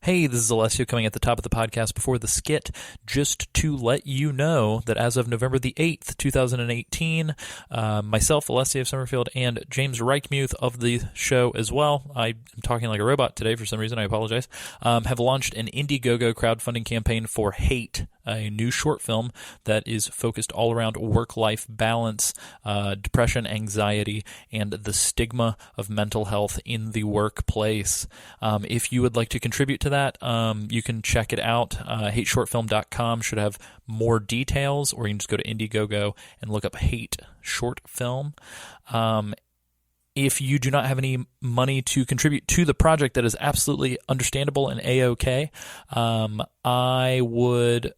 Hey, this is Alessio coming at the top of the podcast before the skit, just to let you know that as of November the 8th, 2018, myself, Alessio Summerfield, and James Reichmuth of the show as well, I'm talking like a robot today for some reason, I apologize, have launched an Indiegogo crowdfunding campaign for Hate, a new short film that is focused all around work-life balance, depression, anxiety, and the stigma of mental health in the workplace. If you would like to contribute to that, you can check it out. HateShortFilm.com should have more details, or you can just go to Indiegogo and look up Hate Short Film. If you do not have any money to contribute to the project, that is absolutely understandable and A-OK. I would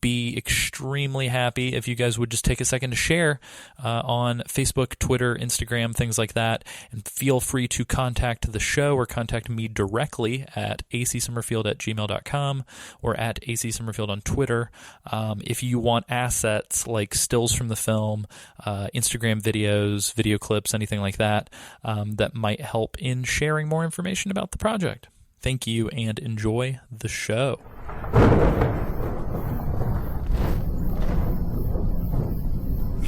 be extremely happy if you guys would just take a second to share on Facebook, Twitter, Instagram, things like that, and feel free to contact the show or contact me directly at acsummerfield@gmail.com or at acsummerfield on Twitter. If you want assets like stills from the film, Instagram videos, video clips, anything like that, that might help in sharing more information about the project. Thank you and enjoy the show.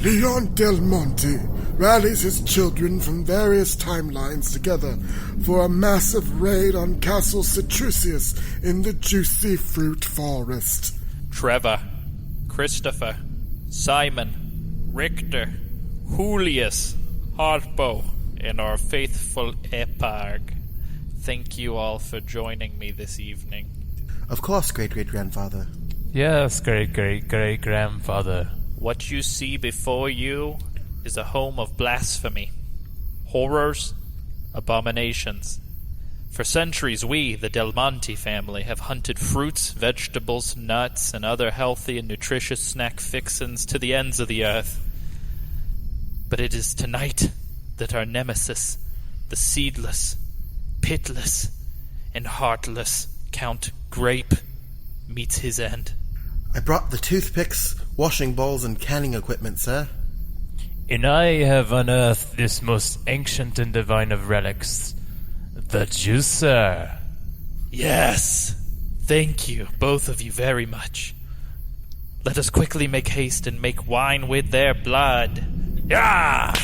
Leon Del Monte rallies his children from various timelines together for a massive raid on Castle Citrusius in the Juicy Fruit Forest. Trevor, Christopher, Simon, Richter, Julius, Harpo, and our faithful Eparg. Thank you all for joining me this evening. Of course, great-great-grandfather. Yes, great-great-great-grandfather. What you see before you is a home of blasphemy, horrors, abominations. For centuries, we, the Del Monte family, have hunted fruits, vegetables, nuts, and other healthy and nutritious snack fixins to the ends of the earth. But it is tonight that our nemesis, the seedless, pitless, and heartless Count Grape, meets his end. I brought the toothpicks, washing bowls, and canning equipment, sir. And I have unearthed this most ancient and divine of relics, the juicer. Yes, thank you, both of you, very much. Let us quickly make haste and make wine with their blood. Yeah!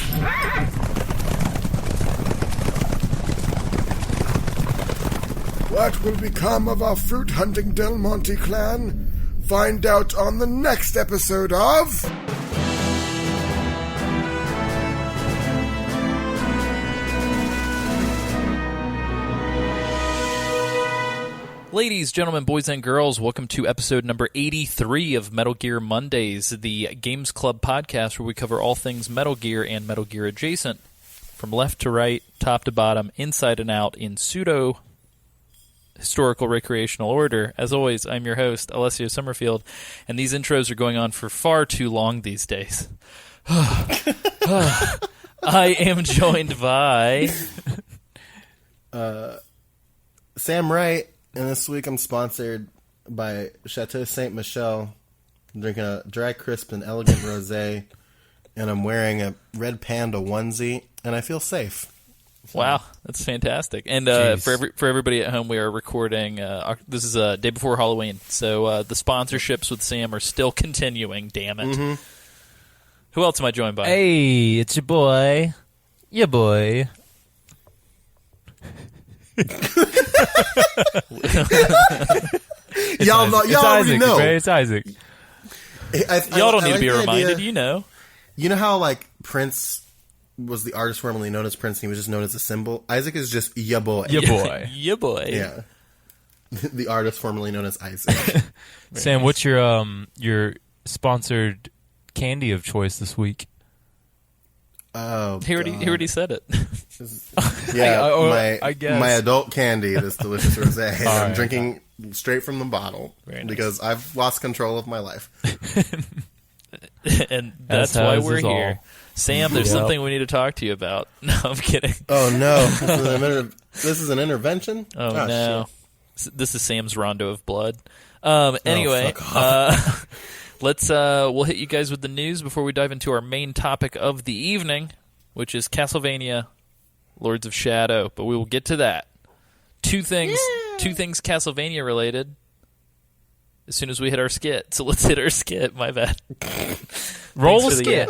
What will become of our fruit-hunting Del Monte clan? Find out on the next episode of... Ladies, gentlemen, boys, and girls, welcome to episode number 83 of Metal Gear Mondays, the Games Club podcast where we cover all things Metal Gear and Metal Gear adjacent, from left to right, top to bottom, inside and out, in pseudo-historical recreational order. As always, I'm your host, Alessio Summerfield, and these intros are going on for far too long these days. I am joined by... Sam Wright. And this week I'm sponsored by Chateau Ste. Michelle. I'm drinking a dry, crisp, and elegant rosé, and I'm wearing a red panda onesie, and I feel safe. Wow, that's fantastic. And for everybody at home, we are recording, this is a day before Halloween, so the sponsorships with Sam are still continuing, damn it. Mm-hmm. Who else am I joined by? Hey, it's your boy. Your boy. Y'all already know. It's Isaac. Y'all don't need to be reminded. You know how like Prince was the artist formerly known as Prince, and he was just known as a symbol. Isaac is just ya boy. Ya boy. Ya boy. Yeah. The artist formerly known as Isaac. Sam, what's your sponsored candy of choice this week? Oh, he already said it. Yeah, I guess. My adult candy, this delicious rosé. I'm right. drinking straight from the bottle because I've lost control of my life. And that's why we're here. Sam, there's something we need to talk to you about. No, I'm kidding. Oh, no. This is an intervention? Oh no. Shit. This is Sam's rondo of blood. Anyway, we'll hit you guys with the news before we dive into our main topic of the evening, which is Castlevania Lords of Shadow. But we will get to that. Two things two things Castlevania related. As soon as we hit our skit, so let's hit our skit. My bad. Roll the skit.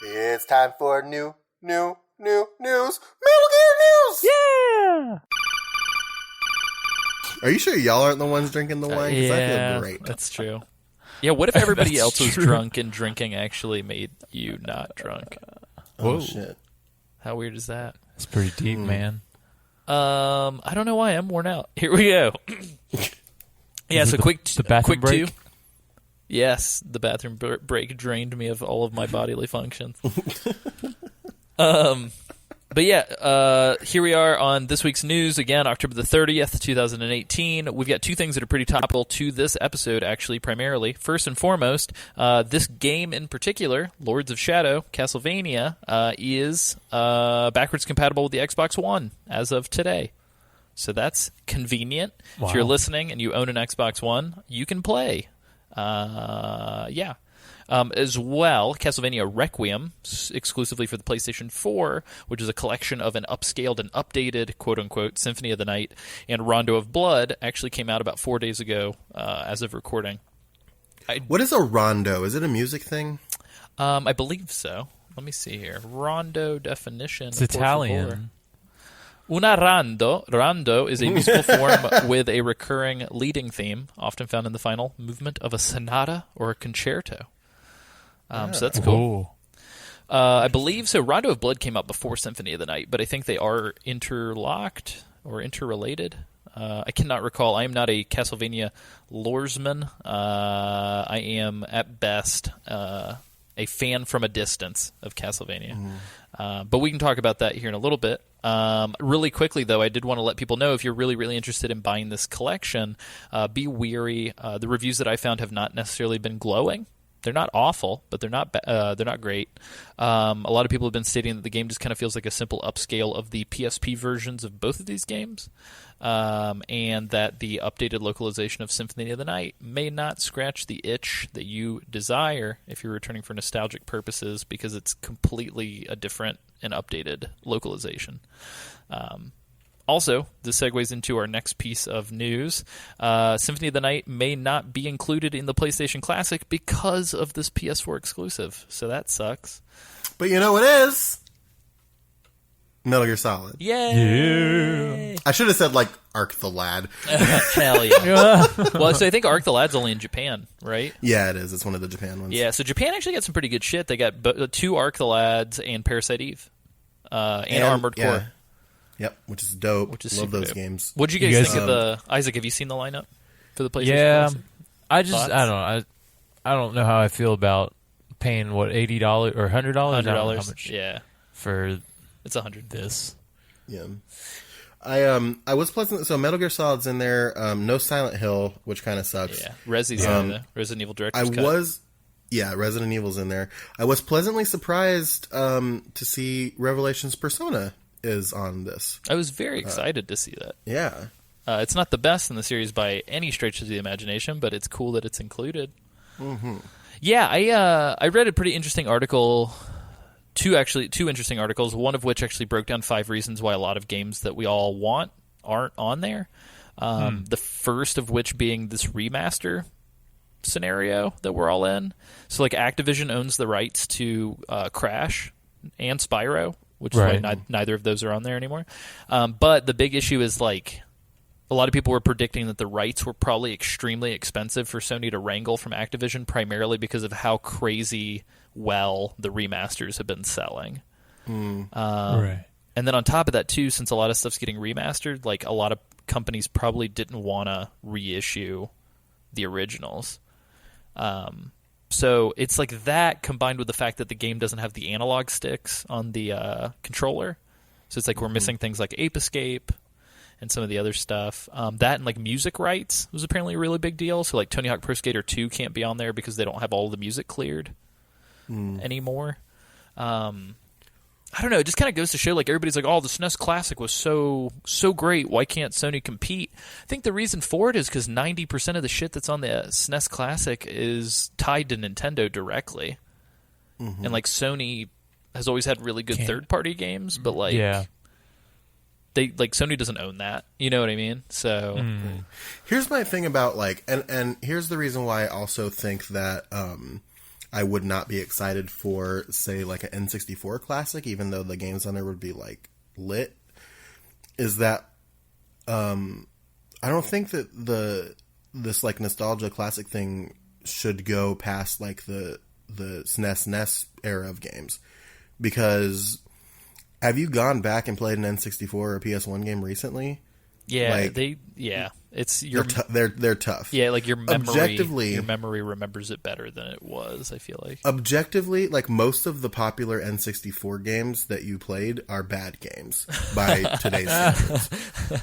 It's time for new news. Metal Gear news. Yeah. Are you sure y'all aren't the ones drinking the wine? Because I feel great. That's true. Yeah, what if everybody That's else was true. drunk and drinking actually made you not drunk? Oh, shit. How weird is that? It's pretty deep, man. I don't know why I'm worn out. Here we go. Yeah, so the bathroom quick break? two. Yes, the bathroom break drained me of all of my bodily functions. But yeah, here we are on this week's news. Again, October the 30th, 2018. We've got two things that are pretty topical to this episode, actually, primarily. First and foremost, this game in particular, Lords of Shadow, Castlevania, is backwards compatible with the Xbox One as of today. So that's convenient. Wow. If you're listening and you own an Xbox One, you can play. Yeah. As well, Castlevania Requiem, exclusively for the PlayStation 4, which is a collection of an upscaled and updated, quote-unquote, Symphony of the Night, and Rondo of Blood, actually came out about 4 days ago as of recording. What is a rondo? Is it a music thing? I believe so. Let me see here. Rondo definition. It's Italian. Una rando. Rando is a musical form with a recurring leading theme, often found in the final movement of a sonata or a concerto. So that's cool. I believe so. Rondo of Blood came out before Symphony of the Night, but I think they are interlocked or interrelated. I cannot recall. I am not a Castlevania loresman. I am, at best, a fan from a distance of Castlevania. But we can talk about that here in a little bit. Really quickly, though, I did want to let people know if you're really, really interested in buying this collection, be wary. The reviews that I found have not necessarily been glowing. They're not awful, but they're not great. A lot of people have been stating that the game just kind of feels like a simple upscale of the PSP versions of both of these games, and that the updated localization of Symphony of the Night may not scratch the itch that you desire if you're returning for nostalgic purposes, because it's completely a different and updated localization. Also, this segues into our next piece of news. Symphony of the Night may not be included in the PlayStation Classic because of this PS4 exclusive, so that sucks. But you know what is? Metal Gear Solid. Yay! I should have said, like, Arc the Lad. Hell yeah. Well, so I think Arc the Lad's only in Japan, right? Yeah, it is. It's one of the Japan ones. Yeah, so Japan actually got some pretty good shit. They got 2 Arc the Lads and Parasite Eve, and Armored Core. Yep, which is dope. Love those dope. games. What'd you guys think of the... Isaac, have you seen the lineup for the PlayStation Yeah, Classic? I don't know how I feel about paying $80 or $100. I don't know how much Yeah, for it's $100. this. Yeah. I was pleasant. So Metal Gear Solid's in there. No Silent Hill, which kind of sucks. Yeah, Resi's in there. Resident Evil Director's Cut. Yeah, Resident Evil's in there. I was pleasantly surprised to see Revelations Persona is on this. I was very excited to see that. Yeah. It's not the best in the series by any stretch of the imagination, but it's cool that it's included. Mm-hmm. Yeah, I read a pretty interesting article, two interesting articles, one of which actually broke down 5 reasons why a lot of games that we all want aren't on there. The first of which being this remaster scenario that we're all in. So, like, Activision owns the rights to Crash and Spyro, which is why neither of those are on there anymore. But the big issue is, like, a lot of people were predicting that the rights were probably extremely expensive for Sony to wrangle from Activision, primarily because of how crazy well the remasters have been selling. Right. And then on top of that, too, since a lot of stuff's getting remastered, like, a lot of companies probably didn't want to reissue the originals. So it's like that combined with the fact that the game doesn't have the analog sticks on the controller. So it's like we're missing things like Ape Escape and some of the other stuff. That and like music rights was apparently a really big deal. So like Tony Hawk Pro Skater 2 can't be on there because they don't have all the music cleared anymore. I don't know. It just kind of goes to show, like, everybody's like, oh, the SNES Classic was so great. Why can't Sony compete? I think the reason for it is because 90% of the shit that's on the SNES Classic is tied to Nintendo directly. And, like, Sony has always had really good third-party games, but, like, Sony doesn't own that. You know what I mean? So here's my thing about like, and here's the reason why I also think that I would not be excited for, say, like an N64 classic, even though the games on there would be like lit, is that I don't think that this like nostalgia classic thing should go past like the SNES NES era of games, because have you gone back and played an N64 or a PS1 game recently? Yeah, like, it's they're tough. Yeah, like your memory remembers it better than it was, I feel like. Objectively, like most of the popular N64 games that you played are bad games by today's standards.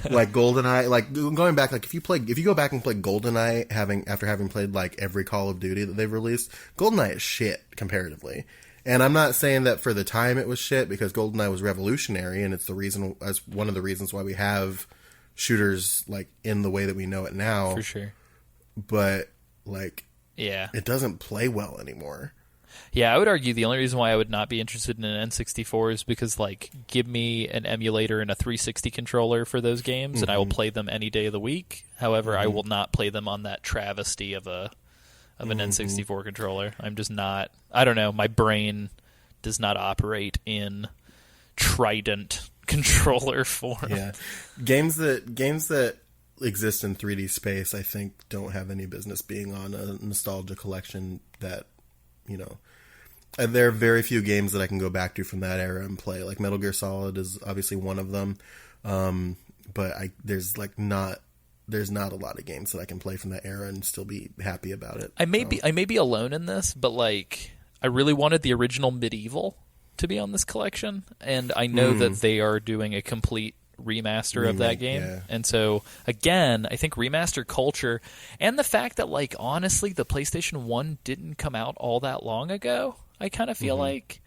Like GoldenEye, like going back, like if you go back and play GoldenEye after having played like every Call of Duty that they've released, GoldenEye is shit comparatively. And I'm not saying that for the time it was shit, because GoldenEye was revolutionary, and it's one of the reasons why we have shooters like in the way that we know it now. For sure. But like, yeah, it doesn't play well anymore. Yeah, I would argue the only reason why I would not be interested in an N64 is because, like, give me an emulator and a 360 controller for those games, and I will play them any day of the week. However, I will not play them on that travesty of an N64 controller. I'm just not. I don't know. My brain does not operate in Trident controller form. Yeah, games that exist in 3D space, I think, don't have any business being on a nostalgia collection. That, you know, there are very few games that I can go back to from that era and play. Like Metal Gear Solid is obviously one of them, but there's not a lot of games that I can play from that era and still be happy about it. I may be alone in this, but like I really wanted the original Medieval to be on this collection, and I know that they are doing a complete remaster of that game. Yeah. And so again, I think remaster culture, and the fact that, like, honestly the PlayStation 1 didn't come out all that long ago, I kind of feel like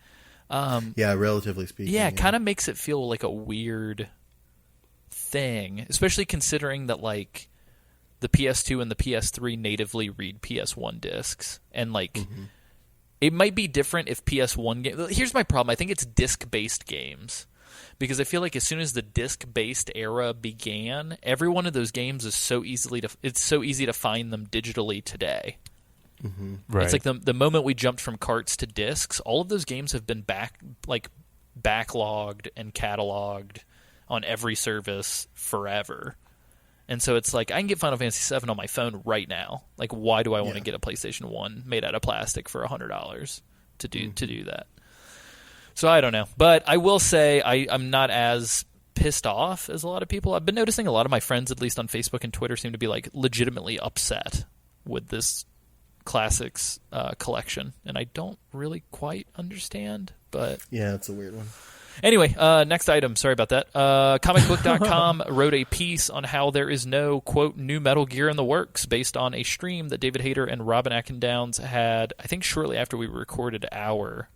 relatively speaking, it kind of makes it feel like a weird thing, especially considering that, like, the PS2 and the PS3 natively read PS1 discs, and like it might be different if PS1 game. Here's my problem. I think it's disc-based games, because I feel like as soon as the disc-based era began, every one of those games is so easy to find them digitally today. Right. It's like the moment we jumped from carts to discs, all of those games have been backlogged and cataloged on every service forever. And so it's like, I can get Final Fantasy VII on my phone right now. Like, why do I want to get a PlayStation 1 made out of plastic for $100 to do that? So I don't know. But I will say I'm not as pissed off as a lot of people. I've been noticing a lot of my friends, at least on Facebook and Twitter, seem to be like legitimately upset with this classics collection. And I don't really quite understand. But yeah, it's a weird one. Anyway, next item. Sorry about that. Comicbook.com wrote a piece on how there is no, quote, new Metal Gear in the works, based on a stream that David Hayter and Robin Atkin-Downs had, I think, shortly after we recorded our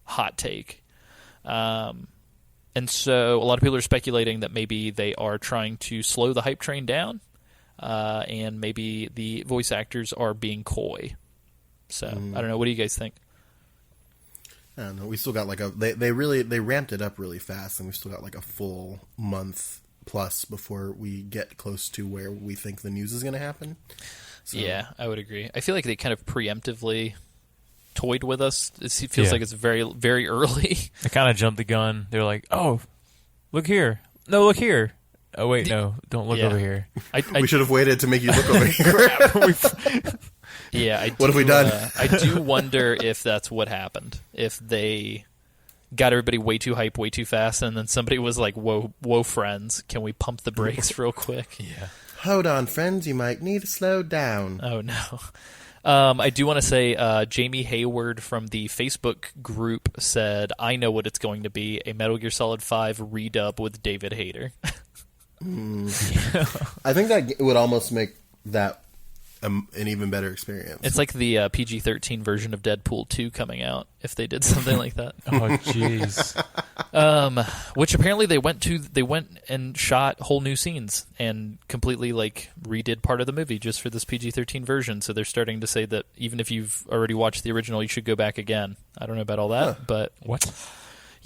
hot take. And so a lot of people are speculating that maybe they are trying to slow the hype train down, and maybe the voice actors are being coy. So, I don't know. What do you guys think? I don't know. We still got like they ramped it up really fast, and we still got like a full month plus before we get close to where we think the news is going to happen. So. Yeah, I would agree. I feel like they kind of preemptively toyed with us. It feels like it's very, very early. They kind of jumped the gun. They're like, "Oh, look here! No, look here! Oh wait, no, don't look over here." We should have waited to make you look over here. Yeah, what have we done? I do wonder if that's what happened. If they got everybody way too hype, way too fast, and then somebody was like, whoa, friends, can we pump the brakes real quick? Yeah. Hold on, friends, you might need to slow down. Oh, no. I do want to say Jamie Hayward from the Facebook group said, I know what it's going to be, a Metal Gear Solid 5 redub with David Hayter. I think that would almost make that an even better experience. It's like the PG-13 version of Deadpool 2 coming out, if they did something like that. Oh, jeez. Which apparently they went and shot whole new scenes and completely like redid part of the movie just for this PG-13 version. So they're starting to say that even if you've already watched the original, you should go back again. I don't know about all that, but what?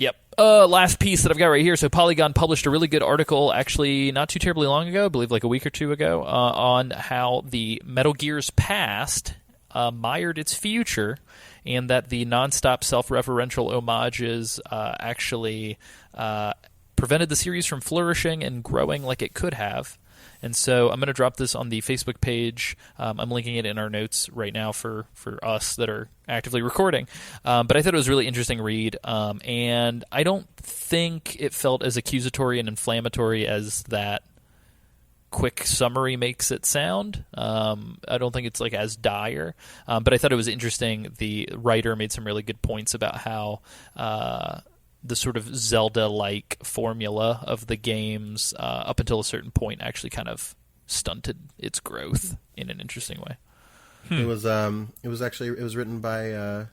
Yep. Last piece that I've got right here. So Polygon published a really good article, actually not too terribly long ago, I believe like a week or two ago, on how the Metal Gear's past mired its future, and that the nonstop self-referential homages actually prevented the series from flourishing and growing like it could have. And so I'm going to drop this on the Facebook page. I'm linking it in our notes right now for us that are actively recording. But I thought it was a really interesting read. And I don't think it felt as accusatory and inflammatory as that quick summary makes it sound. I don't think it's like as dire. But I thought it was interesting. The writer made some really good points about how the sort of Zelda-like formula of the games up until a certain point actually kind of stunted its growth in an interesting way. It was written by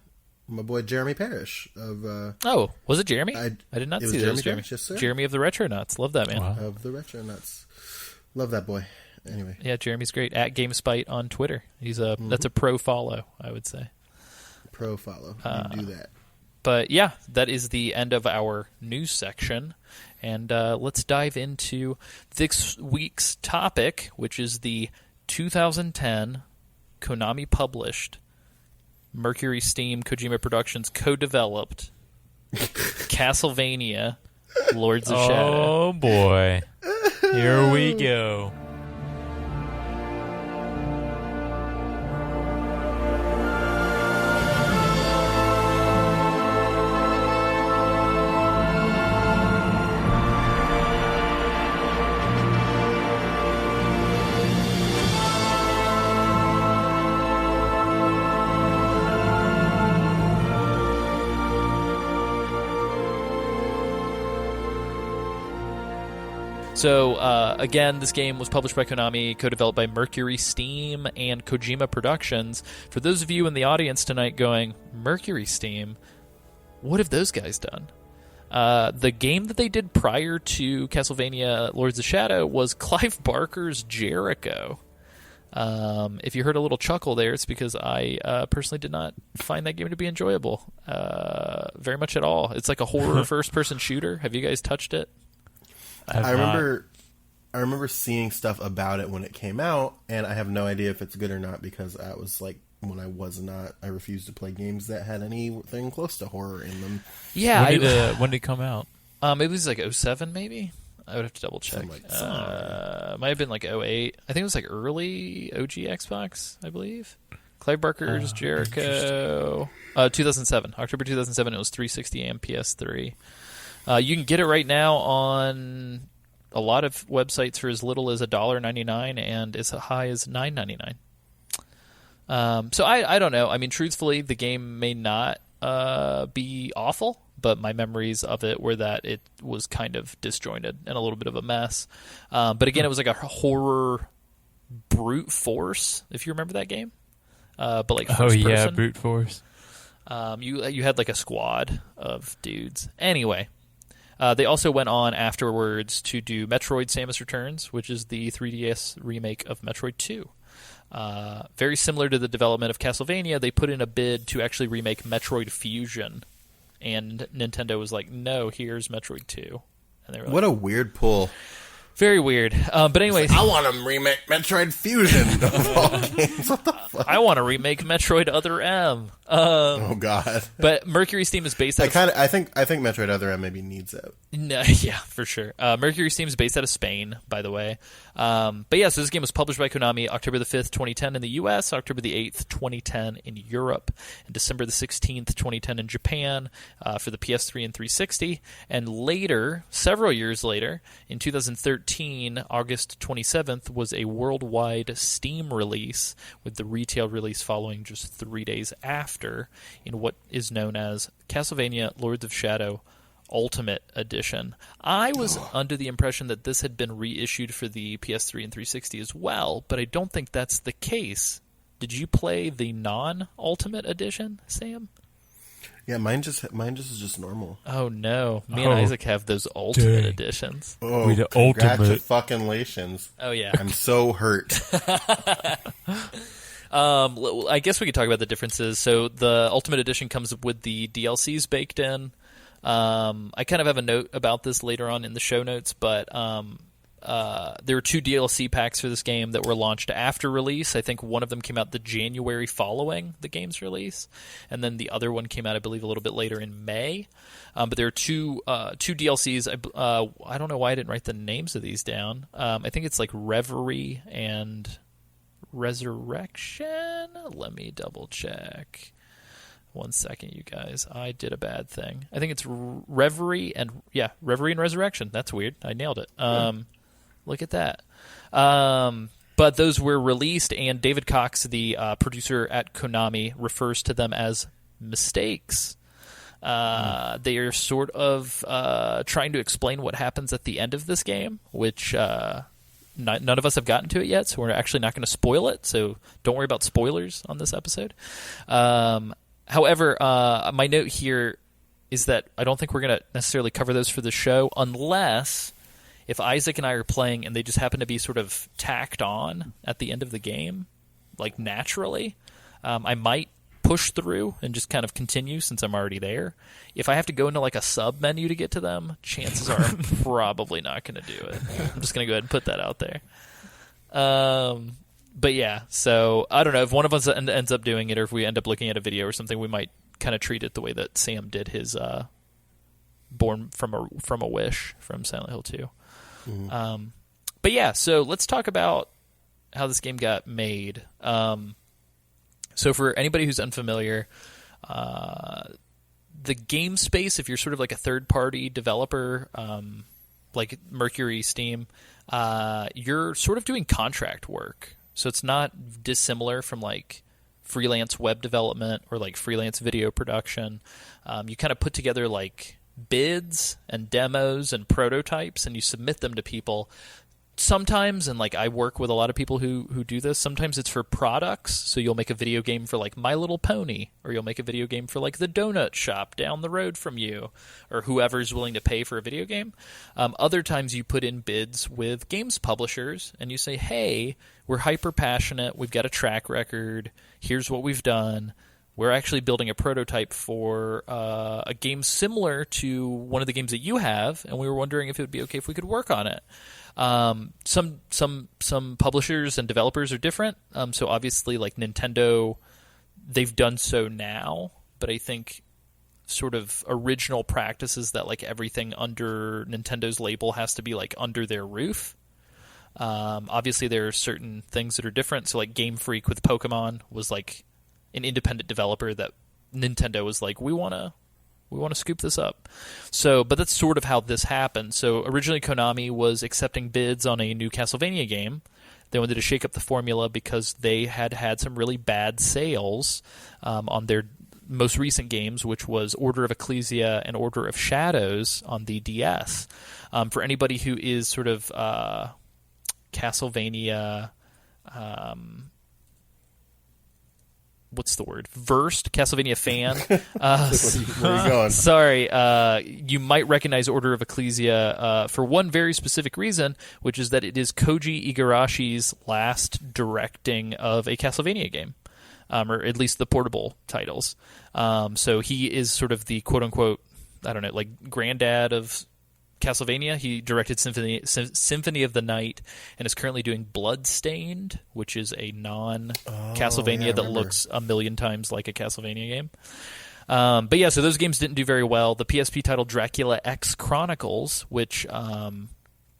my boy Jeremy Parrish of was it Jeremy? I did not see that. It was Jeremy. Yes, sir. Jeremy of the Retronauts. Love that man. Wow. Of the Retronauts. Love that boy. Anyway. Yeah, Jeremy's great. At GameSpite on Twitter. He's that's a pro follow, I would say. Pro follow. You do that. But yeah, that is the end of our news section. And let's dive into this week's topic, which is the 2010 Konami-published, Mercury Steam Kojima Productions co-developed Castlevania Lords of Shadow. Oh, boy. Here we go. So, again, this game was published by Konami, co-developed by Mercury Steam and Kojima Productions. For those of you in the audience tonight going, Mercury Steam? What have those guys done? The game that they did prior to Castlevania Lords of Shadow was Clive Barker's Jericho. If you heard a little chuckle there, it's because I personally did not find that game to be enjoyable very much at all. It's like a horror first-person shooter. Have you guys touched it? I remember seeing stuff about it when it came out, and I have no idea if it's good or not because I was like, when I refused to play games that had anything close to horror in them. Yeah. When did it come out? It was like 2007 maybe? I would have to double check. Might have been like 2008. I think it was like early OG Xbox, I believe. Clive Barker's Jericho. 2007. October 2007. It was 360 and PS3. You can get it right now on a lot of websites for as little as $1.99 and as high as $9.99. So I don't know. I mean, truthfully, the game may not be awful, but my memories of it were that it was kind of disjointed and a little bit of a mess. But again, it was like a horror brute force, if you remember that game. But like first person. Brute force. You had like a squad of dudes. Anyway. They also went on afterwards to do Metroid Samus Returns, which is the 3DS remake of Metroid 2. Very similar to the development of Castlevania, they put in a bid to actually remake Metroid Fusion, and Nintendo was like, no, here's Metroid 2. And they were like, what a weird pull. Very weird. But anyways, I want to remake Metroid Fusion of all games. What the fuck? I want to remake Metroid Other M. Oh God! But Mercury Steam is based. I think Metroid Other M maybe needs it. No, yeah, for sure. Mercury Steam is based out of Spain, by the way. But yeah, so this game was published by Konami October the 5th, 2010 in the U.S., October the 8th, 2010 in Europe, and December the 16th, 2010 in Japan for the PS3 and 360. And later, several years later, in 2013, August 27th, was a worldwide Steam release, with the retail release following just 3 days after in what is known as Castlevania Lords of Shadow Ultimate Edition. I was under the impression that this had been reissued for the PS3 and 360 as well, but I don't think that's the case. Did you play the non-Ultimate Edition, Sam? Yeah, mine is just normal. Oh no, me and Isaac have those Ultimate Editions. Oh, we the Ultimate. Congratulations. Oh yeah, I'm so hurt. I guess we could talk about the differences. So the Ultimate Edition comes with the DLCs baked in. I kind of have a note about this later on in the show notes, but there were 2 DLC packs for this game that were launched after release. I think one of them came out the January following the game's release, and then the other one came out, I believe, a little bit later in May. But there are two DLCs. I don't know why I didn't write the names of these down. I think it's like Reverie and Resurrection. Let me double check. 1 second, you guys. I did a bad thing. I think it's Reverie and Resurrection. That's weird. I nailed it. Look at that. But those were released, and David Cox, the producer at Konami, refers to them as mistakes. They are sort of trying to explain what happens at the end of this game, which none of us have gotten to it yet, so we're actually not going to spoil it, so don't worry about spoilers on this episode. However, my note here is that I don't think we're going to necessarily cover those for the show unless if Isaac and I are playing and they just happen to be sort of tacked on at the end of the game, like naturally. I might push through and just kind of continue since I'm already there. If I have to go into like a sub menu to get to them, chances are I'm probably not going to do it. I'm just going to go ahead and put that out there. But yeah, so I don't know if one of us ends up doing it, or if we end up looking at a video or something, we might kind of treat it the way that Sam did his Born from a Wish from Silent Hill 2. Mm-hmm. But yeah, so let's talk about how this game got made. So for anybody who's unfamiliar, the game space, if you're sort of like a third-party developer, like Mercury, Steam, you're sort of doing contract work. So it's not dissimilar from like freelance web development or like freelance video production. You kind of put together like bids and demos and prototypes, and you submit them to people. Sometimes, and like I work with a lot of people who do this, sometimes it's for products. So you'll make a video game for like My Little Pony, or you'll make a video game for like the donut shop down the road from you, or whoever's willing to pay for a video game. Other times you put in bids with games publishers and you say, hey, we're hyper passionate, we've got a track record, here's what we've done. We're actually building a prototype for a game similar to one of the games that you have, and we were wondering if it would be okay if we could work on it. Some publishers and developers are different. So obviously, like Nintendo, they've done so now, but I think sort of original practice is that like everything under Nintendo's label has to be like under their roof. Obviously, there are certain things that are different. So like Game Freak with Pokemon was like an independent developer that Nintendo was like, we want to scoop this up. So, but that's sort of how this happened. So originally Konami was accepting bids on a new Castlevania game. They wanted to shake up the formula because they had some really bad sales on their most recent games, which was Order of Ecclesia and Order of Shadows on the DS. For anybody who is sort of Castlevania... what's the word? Versed Castlevania fan. Where are you going? Sorry, you might recognize Order of Ecclesia for one very specific reason, which is that it is Koji Igarashi's last directing of a Castlevania game, or at least the portable titles. So he is sort of the quote-unquote, I don't know, like granddad of Castlevania. He directed Symphony of the Night and is currently doing Bloodstained, which is a non-Castlevania that looks a million times like a Castlevania game. But yeah, so those games didn't do very well. The PSP title Dracula X Chronicles, which,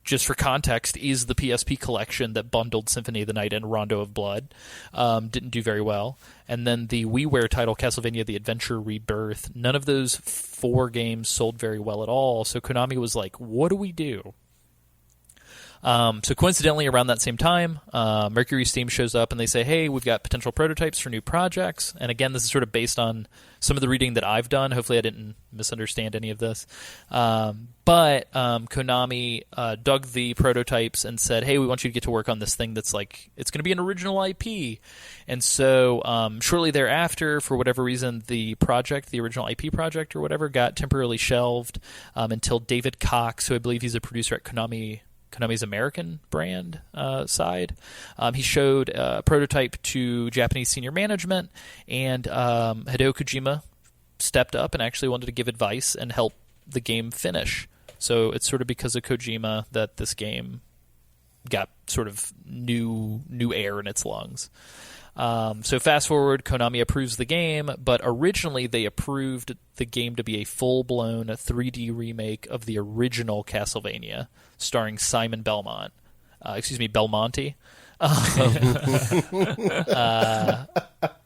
just for context, is the PSP collection that bundled Symphony of the Night and Rondo of Blood, didn't do very well. And then the WiiWare title Castlevania The Adventure Rebirth, none of those 4 games sold very well at all. So Konami was like, what do we do? So coincidentally, around that same time, Mercury Steam shows up and they say, hey, we've got potential prototypes for new projects. And again, this is sort of based on some of the reading that I've done. Hopefully I didn't misunderstand any of this. But Konami dug the prototypes and said, hey, we want you to get to work on this thing that's like, it's going to be an original IP. And so shortly thereafter, for whatever reason, the project, the original IP project or whatever, got temporarily shelved until David Cox, who I believe he's a producer at Konami's American brand side. He showed a prototype to Japanese senior management, and Hideo Kojima stepped up and actually wanted to give advice and help the game finish. So it's sort of because of Kojima that this game got sort of new air in its lungs. So fast forward, Konami approves the game, but originally they approved the game to be a full-blown 3D remake of the original Castlevania, starring Simon Belmont. Belmonte.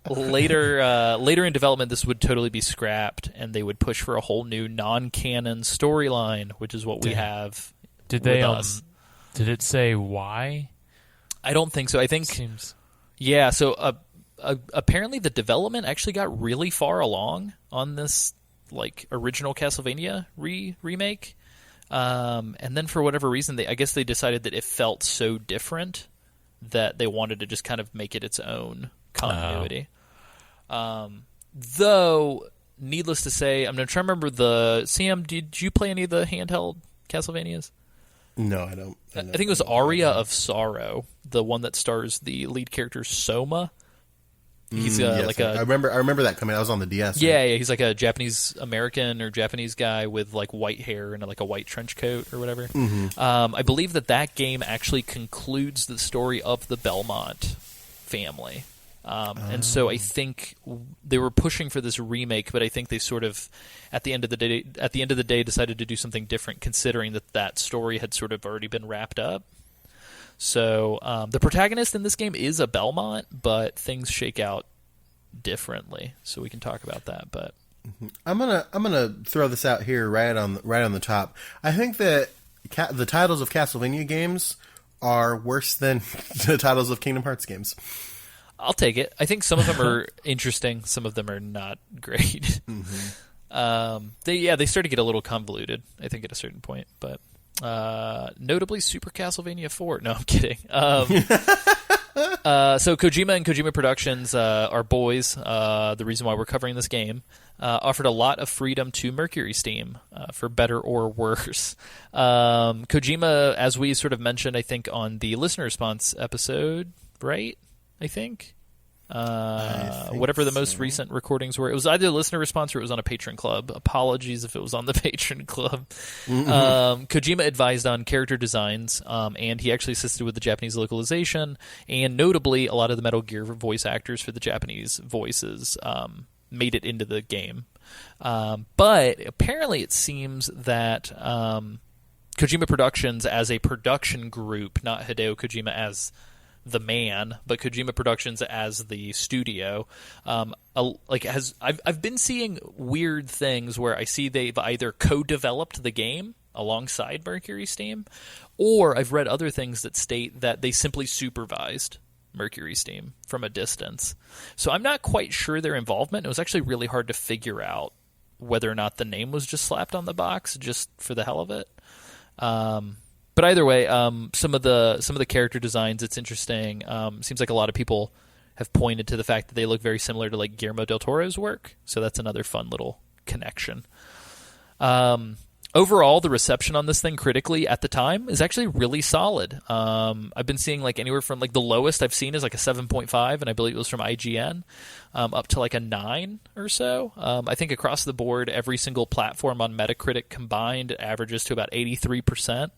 Later in development, this would totally be scrapped, and they would push for a whole new non-canon storyline, which is what we have. Did they? Did it say why? I don't think so. I think. Yeah. So apparently, the development actually got really far along on this original Castlevania remake, and then for whatever reason, I guess they decided that it felt so different that they wanted to just kind of make it its own continuity. Though, needless to say, I'm going to try to remember Sam, did you play any of the handheld Castlevanias? No, I don't. I think it was Aria of Sorrow, the one that stars the lead character Soma. He's yes, I remember that coming. I was on the DS. Yeah, he's like a Japanese American or Japanese guy with white hair and a white trench coat or whatever. Mm-hmm. I believe that game actually concludes the story of the Belmont family. And so I think they were pushing for this remake, but I think they sort of at the end of the day decided to do something different, considering that story had sort of already been wrapped up. So the protagonist in this game is a Belmont, but things shake out differently. So we can talk about that. But I'm gonna throw this out here right on the top. I think that the titles of Castlevania games are worse than the titles of Kingdom Hearts games. I'll take it. I think some of them are interesting. Some of them are not great. Mm-hmm. They start to get a little convoluted, I think, at a certain point. But notably, Super Castlevania 4. No, I'm kidding. So Kojima and Kojima Productions, our boys, the reason why we're covering this game, offered a lot of freedom to Mercury Steam, for better or worse. Kojima, as we sort of mentioned, I think, on the listener response episode, right? I think whatever the most recent recordings were. It was either a listener response or it was on a patron club. Apologies if it was on the patron club. Kojima advised on character designs, and he actually assisted with the Japanese localization, and notably a lot of the Metal Gear voice actors for the Japanese voices made it into the game. But apparently it seems that Kojima Productions as a production group, not Hideo Kojima as the man, but Kojima Productions as the studio, I've been seeing weird things where I see they've either co-developed the game alongside Mercury Steam, or I've read other things that state that they simply supervised Mercury Steam from a distance. So I'm not quite sure their involvement. It was actually really hard to figure out whether or not the name was just slapped on the box just for the hell of it. But either way, some of the character designs, it's interesting. Seems like a lot of people have pointed to the fact that they look very similar to Guillermo del Toro's work. So that's another fun little connection. Overall, the reception on this thing critically at the time is actually really solid. I've been seeing anywhere from the lowest I've seen is a 7.5, and I believe it was from IGN, up to a 9 or so. I think across the board, every single platform on Metacritic combined averages to about 83%.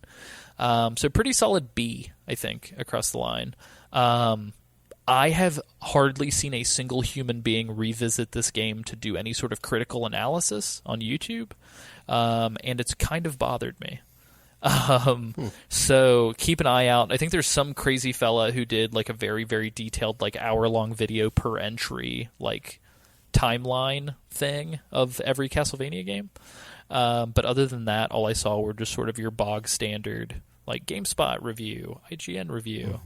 So pretty solid B, I think, across the line. I have hardly seen a single human being revisit this game to do any sort of critical analysis on YouTube, and it's kind of bothered me. So keep an eye out. I think there's some crazy fella who did a very, very detailed hour-long video per entry timeline thing of every Castlevania game. But other than that, all I saw were just sort of your bog standard GameSpot review, IGN review.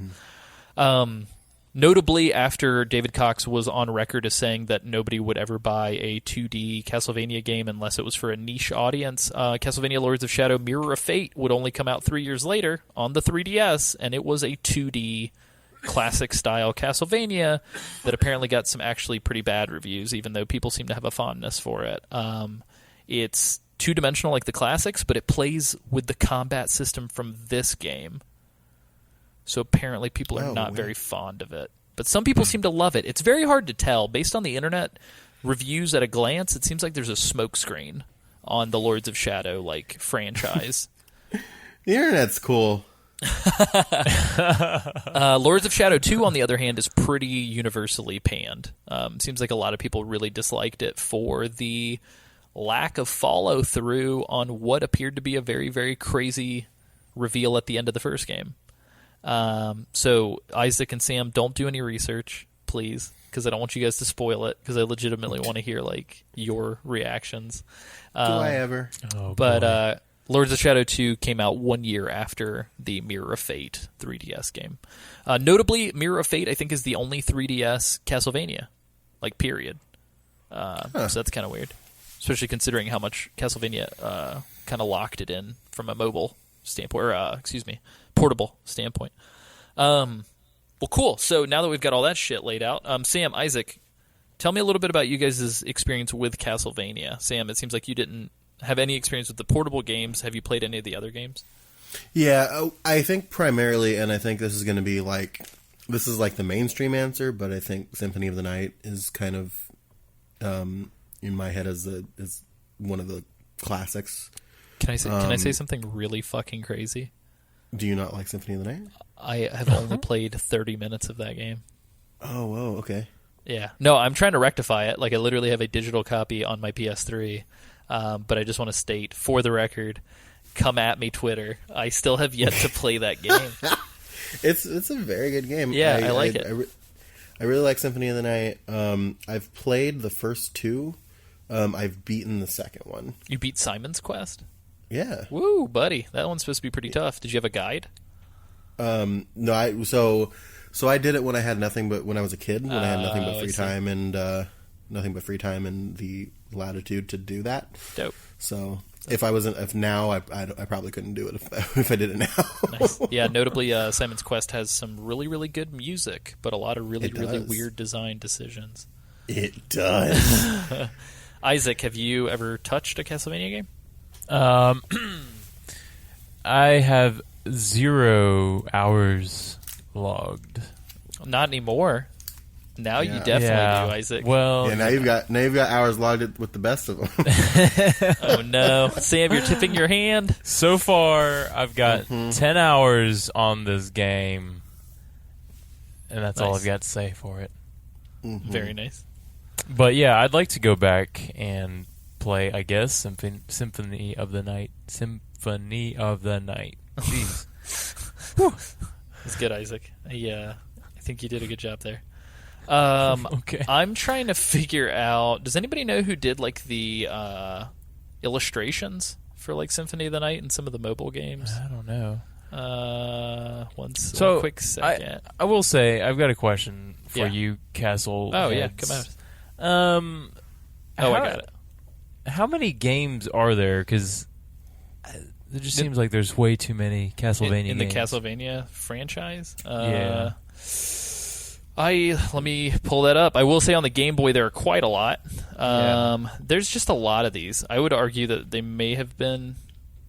Notably, after David Cox was on record as saying that nobody would ever buy a 2D Castlevania game unless it was for a niche audience, Castlevania Lords of Shadow Mirror of Fate would only come out 3 years later on the 3DS, and it was a 2D classic-style Castlevania that apparently got some actually pretty bad reviews, even though people seem to have a fondness for it. It's two-dimensional like the classics, but it plays with the combat system from this game. So apparently people are not very fond of it. But some people seem to love it. It's very hard to tell. Based on the internet reviews at a glance, it seems like there's a smoke screen on the Lords of Shadow like franchise. The internet's cool. Lords of Shadow 2, on the other hand, is pretty universally panned. Seems like a lot of people really disliked it for the lack of follow-through on what appeared to be a very, very crazy reveal at the end of the first game. So Isaac and Sam, don't do any research, please, because I don't want you guys to spoil it, because I legitimately want to hear like your reactions. Do I ever? But Lords of Shadow 2 came out 1 year after the Mirror of Fate 3DS game. Notably, Mirror of Fate, I think, is the only 3DS Castlevania, like, period. So that's kind of weird, especially considering how much Castlevania kind of locked it in from a mobile standpoint, or, portable standpoint. Well, cool. So now that we've got all that shit laid out, Sam, Isaac, tell me a little bit about you guys' experience with Castlevania. Sam, it seems like you didn't have any experience with the portable games. Have you played any of the other games? Yeah, I think primarily, and I think this is going to be like, this is like the mainstream answer, but I think Symphony of the Night is kind of in my head as one of the classics. Can I say something really fucking crazy? Do you not like Symphony of the Night? I have only played 30 minutes of that game. Oh, whoa, okay. Yeah. No, I'm trying to rectify it. Like, I literally have a digital copy on my PS3. But I just want to state, for the record, come at me, Twitter. I still have yet to play that game. It's a very good game. Yeah, I like it. I really like Symphony of the Night. I've played the first two. I've beaten the second one. You beat Simon's Quest? Yeah. Woo, buddy. That one's supposed to be pretty tough. Did you have a guide? No, so I did it when I had nothing but when I was a kid, when I had nothing but free time and the latitude to do that. Dope. So if now I probably couldn't do it if I did it now. Nice. Yeah, notably Simon's Quest has some really, really good music, but a lot of really, really weird design decisions. It does. Isaac, have you ever touched a Castlevania game? I have 0 hours logged. Not anymore. Now you definitely do, Isaac. Well, yeah, now you've got hours logged with the best of them. Oh no, Sam, you're tipping your hand. So far, I've got 10 hours on this game, and that's all I've got to say for it. Very nice. But yeah, I'd like to go back and play, I guess, Symphony of the Night. Symphony of the Night. Jeez. That's good, Isaac. I think you did a good job there. Okay. I'm trying to figure out, does anybody know who did like the illustrations for like Symphony of the Night and some of the mobile games? I don't know. One quick second. I will say, I've got a question for you, Castle. Oh, heads. yeah, come out. I got it. How many games are there? Because it just seems like there's way too many Castlevania in games. the Castlevania franchise? Yeah. Let me pull that up. I will say on the Game Boy there are quite a lot. There's just a lot of these. I would argue that they may have been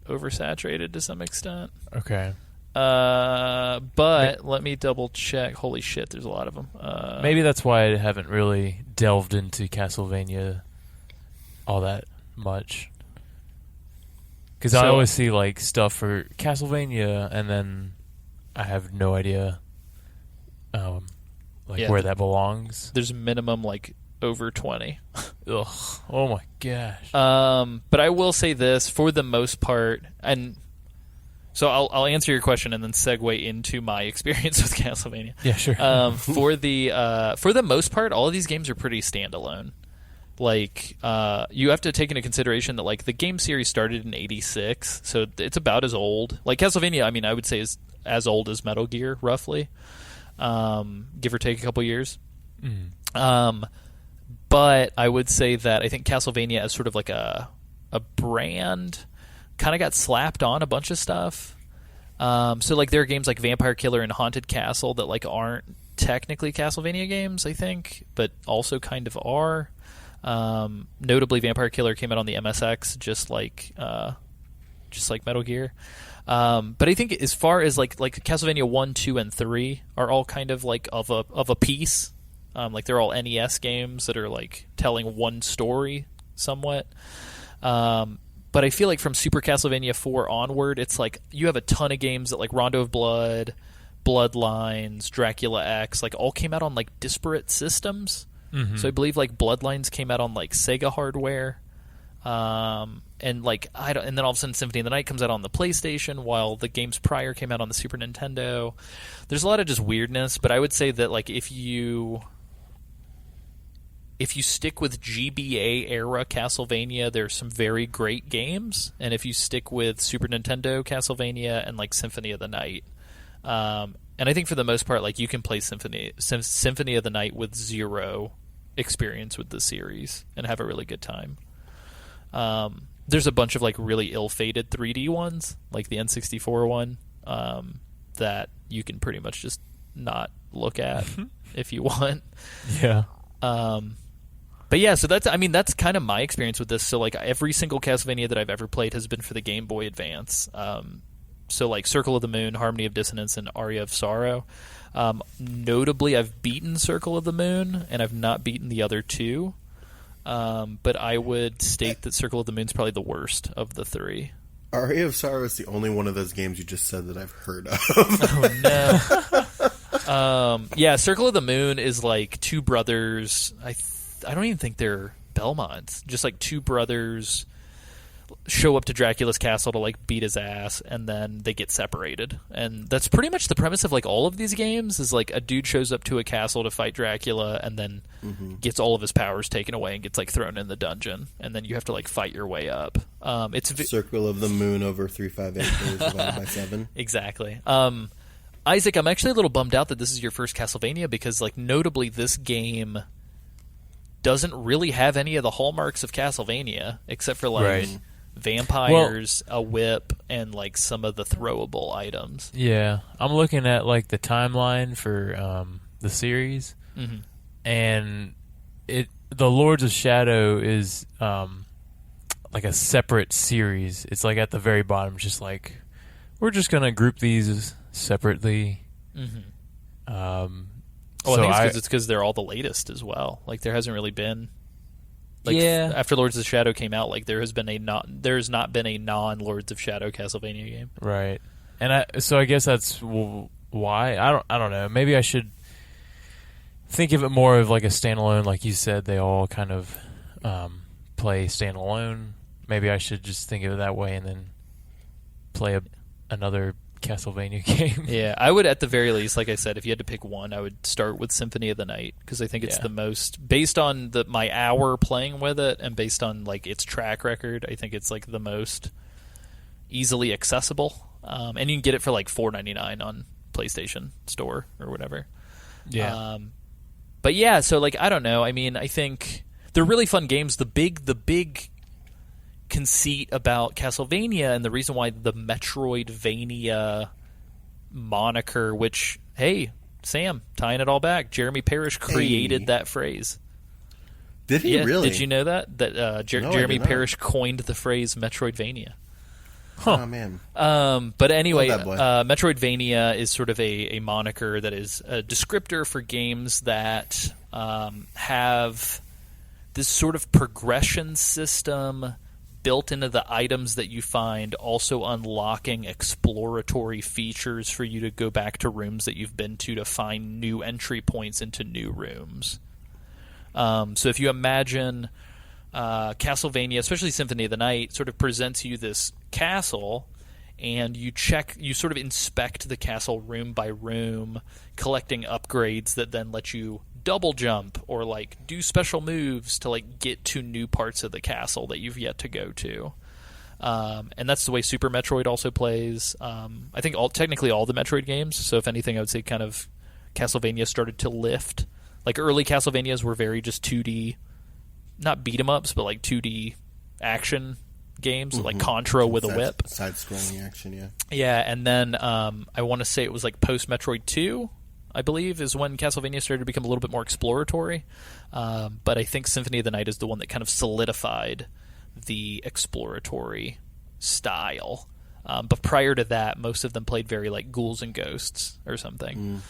oversaturated to some extent. Okay. But let me double check. Holy shit, there's a lot of them. Maybe that's why I haven't really delved into Castlevania all that much. Because I always see like stuff for Castlevania, and then I have no idea where that belongs. There's minimum like over 20. Ugh. Oh my gosh. But I will say this, for the most part, and so I'll answer your question and then segue into my experience with Castlevania. Yeah, sure. For the most part, all of these games are pretty standalone. Like, you have to take into consideration that like the game series started in '86, so it's about as old. Like Castlevania, I mean, I would say is as old as Metal Gear, roughly, give or take a couple years. But I would say that I think Castlevania as sort of like a brand kind of got slapped on a bunch of stuff. So like there are games like Vampire Killer and Haunted Castle that like aren't technically Castlevania games, I think, but also kind of are. Notably, Vampire Killer came out on the MSX, just like Metal Gear. But I think as far as like Castlevania 1, 2, and 3 are all kind of like of a piece. Like they're all NES games that are like telling one story somewhat. But I feel like from Super Castlevania 4 onward, it's like you have a ton of games that like Rondo of Blood, Bloodlines, Dracula X, like all came out on like disparate systems. Mm-hmm. So I believe like Bloodlines came out on like Sega hardware. And like and then all of a sudden Symphony of the Night comes out on the PlayStation while the games prior came out on the Super Nintendo. There's a lot of just weirdness, but I would say that like if you stick with GBA era Castlevania, there's some very great games, and if you stick with Super Nintendo Castlevania and like Symphony of the Night, and I think for the most part like you can play Symphony of the Night with zero experience with the series and have a really good time. There's a bunch of like really ill-fated 3D ones, like the N64 one, that you can pretty much just not look at if you want. Yeah. But yeah, so that's kind of my experience with this. So like every single Castlevania that I've ever played has been for the Game Boy Advance. So like Circle of the Moon, Harmony of Dissonance, and Aria of Sorrow. Notably, I've beaten Circle of the Moon, and I've not beaten the other two. But I would state that Circle of the Moon is probably the worst of the three. Aria of Sorrow is the only one of those games you just said that I've heard of. Oh, no. Yeah, Circle of the Moon is like two brothers. I don't even think they're Belmonts. Just like two brothers show up to Dracula's castle to like beat his ass, and then they get separated. And that's pretty much the premise of like all of these games is like a dude shows up to a castle to fight Dracula and then gets all of his powers taken away and gets like thrown in the dungeon, and then you have to like fight your way up. It's Circle of the Moon over 358 days divided by 7. Exactly. Isaac, I'm actually a little bummed out that this is your first Castlevania because like notably this game doesn't really have any of the hallmarks of Castlevania except for like vampires, a whip, and like some of the throwable items. Yeah, I'm looking at like the timeline for the series, and the Lords of Shadow is like a separate series. It's like at the very bottom, just like we're just gonna group these separately. I think it's because they're all the latest as well. Like there hasn't really been. Like, after Lords of Shadow came out, like there's not been a non-Lords of Shadow Castlevania game. Right, and I guess that's why I don't know. Maybe I should think of it more of like a standalone. Like you said, they all kind of play standalone. Maybe I should just think of it that way and then play another Castlevania game. Yeah, I would at the very least, like I said, if you had to pick one, I would start with Symphony of the Night because I think it's the most, based on my hour playing with it and based on like its track record, I think it's like the most easily accessible. And you can get it for like $4.99 on PlayStation Store or whatever. Yeah. But yeah, so like I don't know. I mean, I think they're really fun games. The big conceit about Castlevania and the reason why the Metroidvania moniker, which, hey, Sam, tying it all back, Jeremy Parish created that phrase. Did he really? Did you know that? That Jeremy Parish coined the phrase Metroidvania. Huh. Oh, man. But anyway, Metroidvania is sort of a moniker that is a descriptor for games that have this sort of progression system built into the items that you find, also unlocking exploratory features for you to go back to rooms that you've been to find new entry points into new rooms. So if you imagine Castlevania, especially Symphony of the Night, sort of presents you this castle, and you sort of inspect the castle room by room, collecting upgrades that then let you double jump or like do special moves to like get to new parts of the castle that you've yet to go to. And that's the way Super Metroid also plays. I think technically all the Metroid games. So if anything, I would say kind of Castlevania started to lift. Like early Castlevanias were very just 2D, not beat 'em ups, but like 2D action games, like Contra with a whip. Side-scrolling action, yeah. Yeah, and then I want to say it was like post-Metroid 2, I believe, is when Castlevania started to become a little bit more exploratory. But I think Symphony of the Night is the one that kind of solidified the exploratory style. But prior to that, most of them played very like Ghouls and Ghosts or something.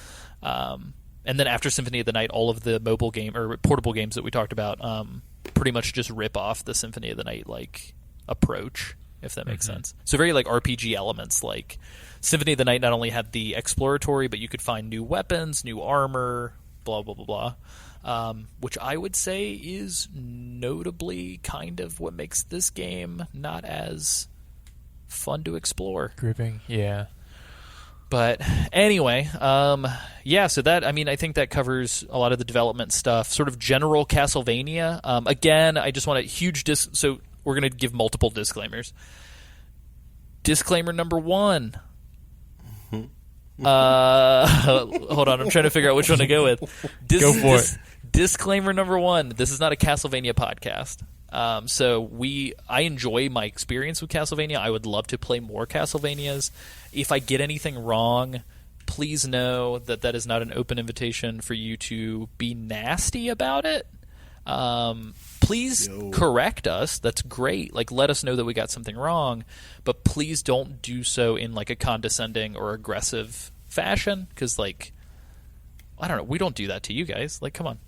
And then after Symphony of the Night, all of the mobile game or portable games that we talked about pretty much just rip off the Symphony of the Night like approach, if that makes sense. So very like RPG elements. Like Symphony of the Night not only had the exploratory, but you could find new weapons, new armor, blah blah blah blah, which I would say is notably kind of what makes this game not as fun to explore. Gripping, yeah. But anyway, so that, I mean, I think that covers a lot of the development stuff, sort of general Castlevania. Again, I just want a huge so we're going to give multiple disclaimers. Disclaimer number 1. Hold on, I'm trying to figure out which one to go with. Go for it. Disclaimer number 1, this is not a Castlevania podcast. I enjoy my experience with Castlevania. I would love to play more Castlevanias. If I get anything wrong, please know that that is not an open invitation for you to be nasty about it. Please correct us. That's great. Like, let us know that we got something wrong, but please don't do so in like a condescending or aggressive fashion. Cause like, I don't know. We don't do that to you guys. Like, come on.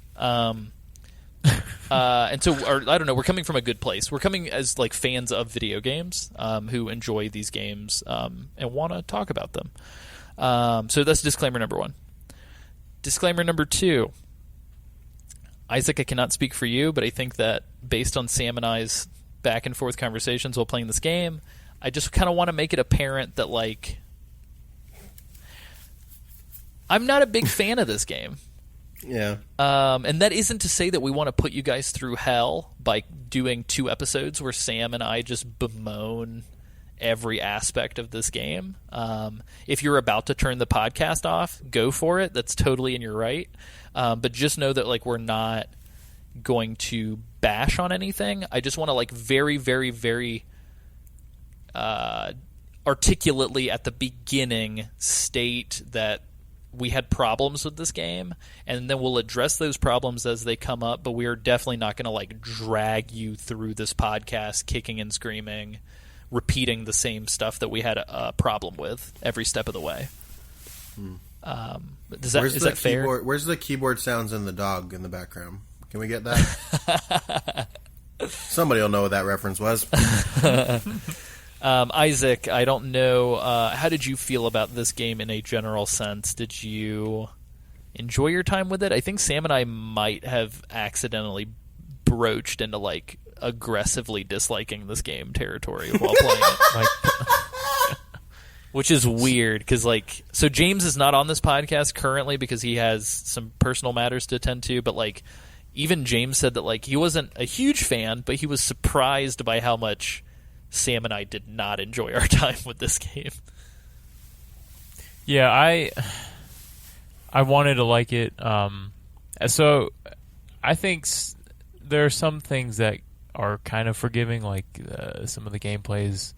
And so, I don't know, we're coming from a good place. We're coming as like fans of video games who enjoy these games and want to talk about them. So that's disclaimer number 1. Disclaimer number 2. Isaac, I cannot speak for you, but I think that based on Sam and I's back and forth conversations while playing this game, I just kind of want to make it apparent that like I'm not a big fan of this game. Yeah. And that isn't to say that we want to put you guys through hell by doing 2 episodes where Sam and I just bemoan every aspect of this game. If you're about to turn the podcast off, go for it. That's totally in your right. But just know that like we're not going to bash on anything. I just want to like very, very, very articulately at the beginning state that we had problems with this game, and then we'll address those problems as they come up, but we are definitely not going to like drag you through this podcast kicking and screaming, repeating the same stuff that we had a problem with every step of the way. Is that fair? Where's the keyboard sounds in the dog in the background? Can we get that? Somebody will know what that reference was. Isaac, I don't know. How did you feel about this game in a general sense? Did you enjoy your time with it? I think Sam and I might have accidentally broached into like aggressively disliking this game territory while playing it. Which is weird because like, so James is not on this podcast currently because he has some personal matters to attend to, but like even James said that like he wasn't a huge fan, but he was surprised by how much Sam and I did not enjoy our time with this game. Yeah, I wanted to like it. So I think there are some things that are kind of forgiving, like some of the gameplay is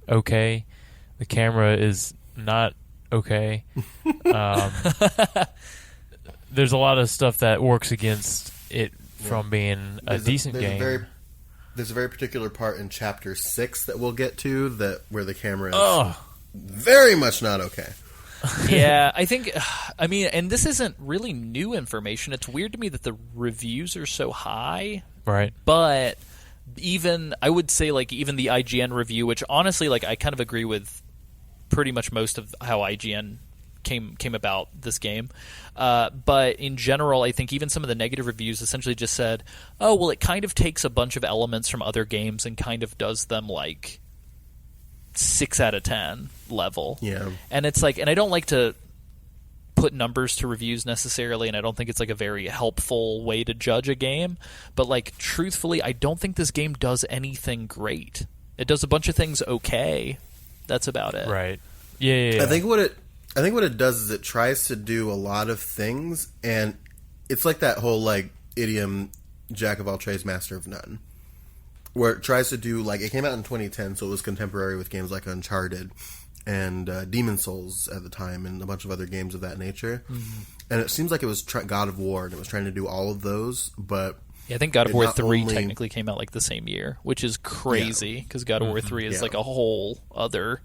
okay. The camera is not okay. There's a lot of stuff that works against it from being a decent game. There's a very particular part in Chapter 6 that we'll get to where the camera is very much not okay. Yeah, I think, I mean, and this isn't really new information. It's weird to me that the reviews are so high. Right. But even, I would say, like, even the IGN review, which honestly, like, I kind of agree with pretty much most of how IGN came about this game. But in general, I think even some of the negative reviews essentially just said, oh, well, it kind of takes a bunch of elements from other games and kind of does them like 6 out of 10 level. Yeah. And it's like, and I don't like to put numbers to reviews necessarily, and I don't think it's like a very helpful way to judge a game. But like, truthfully, I don't think this game does anything great. It does a bunch of things okay. That's about it. Right. Yeah. I think what it does is it tries to do a lot of things, and it's like that whole like idiom, jack of all trades, master of none, where it tries to do like, it came out in 2010, so it was contemporary with games like Uncharted and Demon's Souls at the time, and a bunch of other games of that nature. Mm-hmm. And it seems like it was God of War, and it was trying to do all of those, but yeah, I think God of War 3 technically came out like the same year, which is crazy because God of War 3 is like a whole other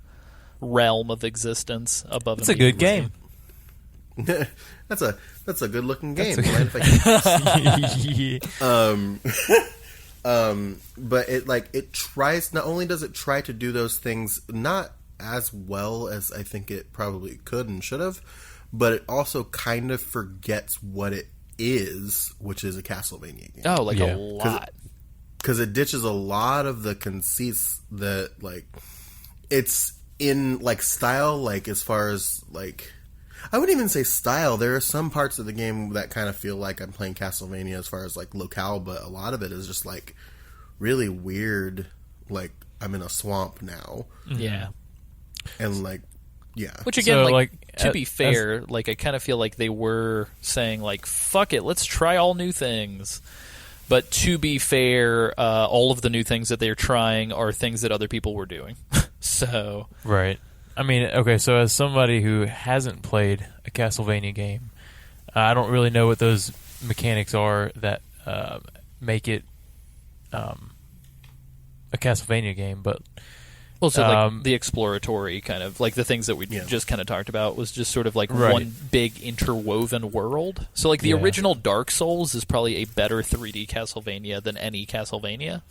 realm of existence above. It's a good game. That's a good looking game. But it tries, not only does it try to do those things not as well as I think it probably could and should have, but it also kind of forgets what it is, which is a Castlevania game. Oh, like a lot. Because it ditches a lot of the conceits that, like, it's in, like, style, like, as far as, like, I wouldn't even say style. There are some parts of the game that kind of feel like I'm playing Castlevania as far as, like, locale, but a lot of it is just, like, really weird, like, I'm in a swamp now. Yeah. And, like, yeah. Which, again, So, to be fair, like, I kind of feel like they were saying, like, fuck it, let's try all new things. But to be fair, all of the new things that they're trying are things that other people were doing. So... Right. I mean, okay, so as somebody who hasn't played a Castlevania game, I don't really know what those mechanics are that make it a Castlevania game, but... Also, like, the exploratory kind of, like, the things that we just kind of talked about was just sort of, like, one big interwoven world. So, like, the original Dark Souls is probably a better 3D Castlevania than any Castlevania.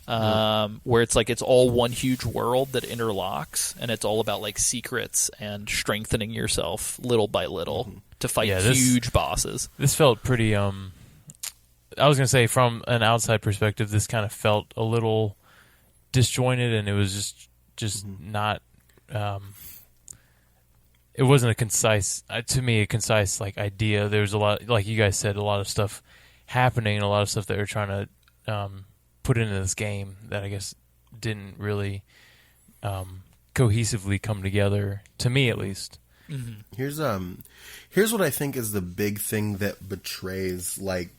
Where it's like it's all one huge world that interlocks, and it's all about like secrets and strengthening yourself little by little to fight huge bosses. This felt pretty I was gonna say, from an outside perspective, this kind of felt a little disjointed, and it was just not it wasn't a concise to me a concise like idea. There was a lot, like you guys said, a lot of stuff happening and a lot of stuff that they're trying to put into this game that I guess didn't really cohesively come together, to me at least. Here's what I think is the big thing that betrays like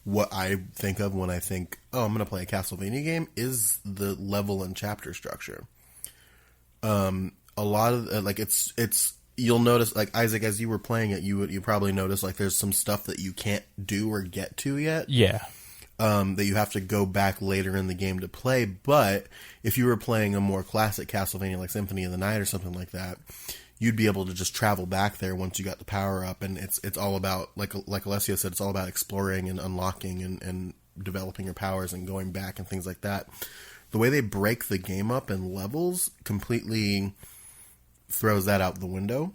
what I think of when I think, oh, I'm going to play a Castlevania game, is the level and chapter structure. A lot of like it's you'll notice, like, Isaac, as you were playing it, you probably noticed like there's some stuff that you can't do or get to yet. Yeah. That you have to go back later in the game to play. But if you were playing a more classic Castlevania like Symphony of the Night or something like that, you'd be able to just travel back there once you got the power up. And it's all about, like Alessia said, it's all about exploring and unlocking and developing your powers and going back and things like that. The way they break the game up in levels completely throws that out the window.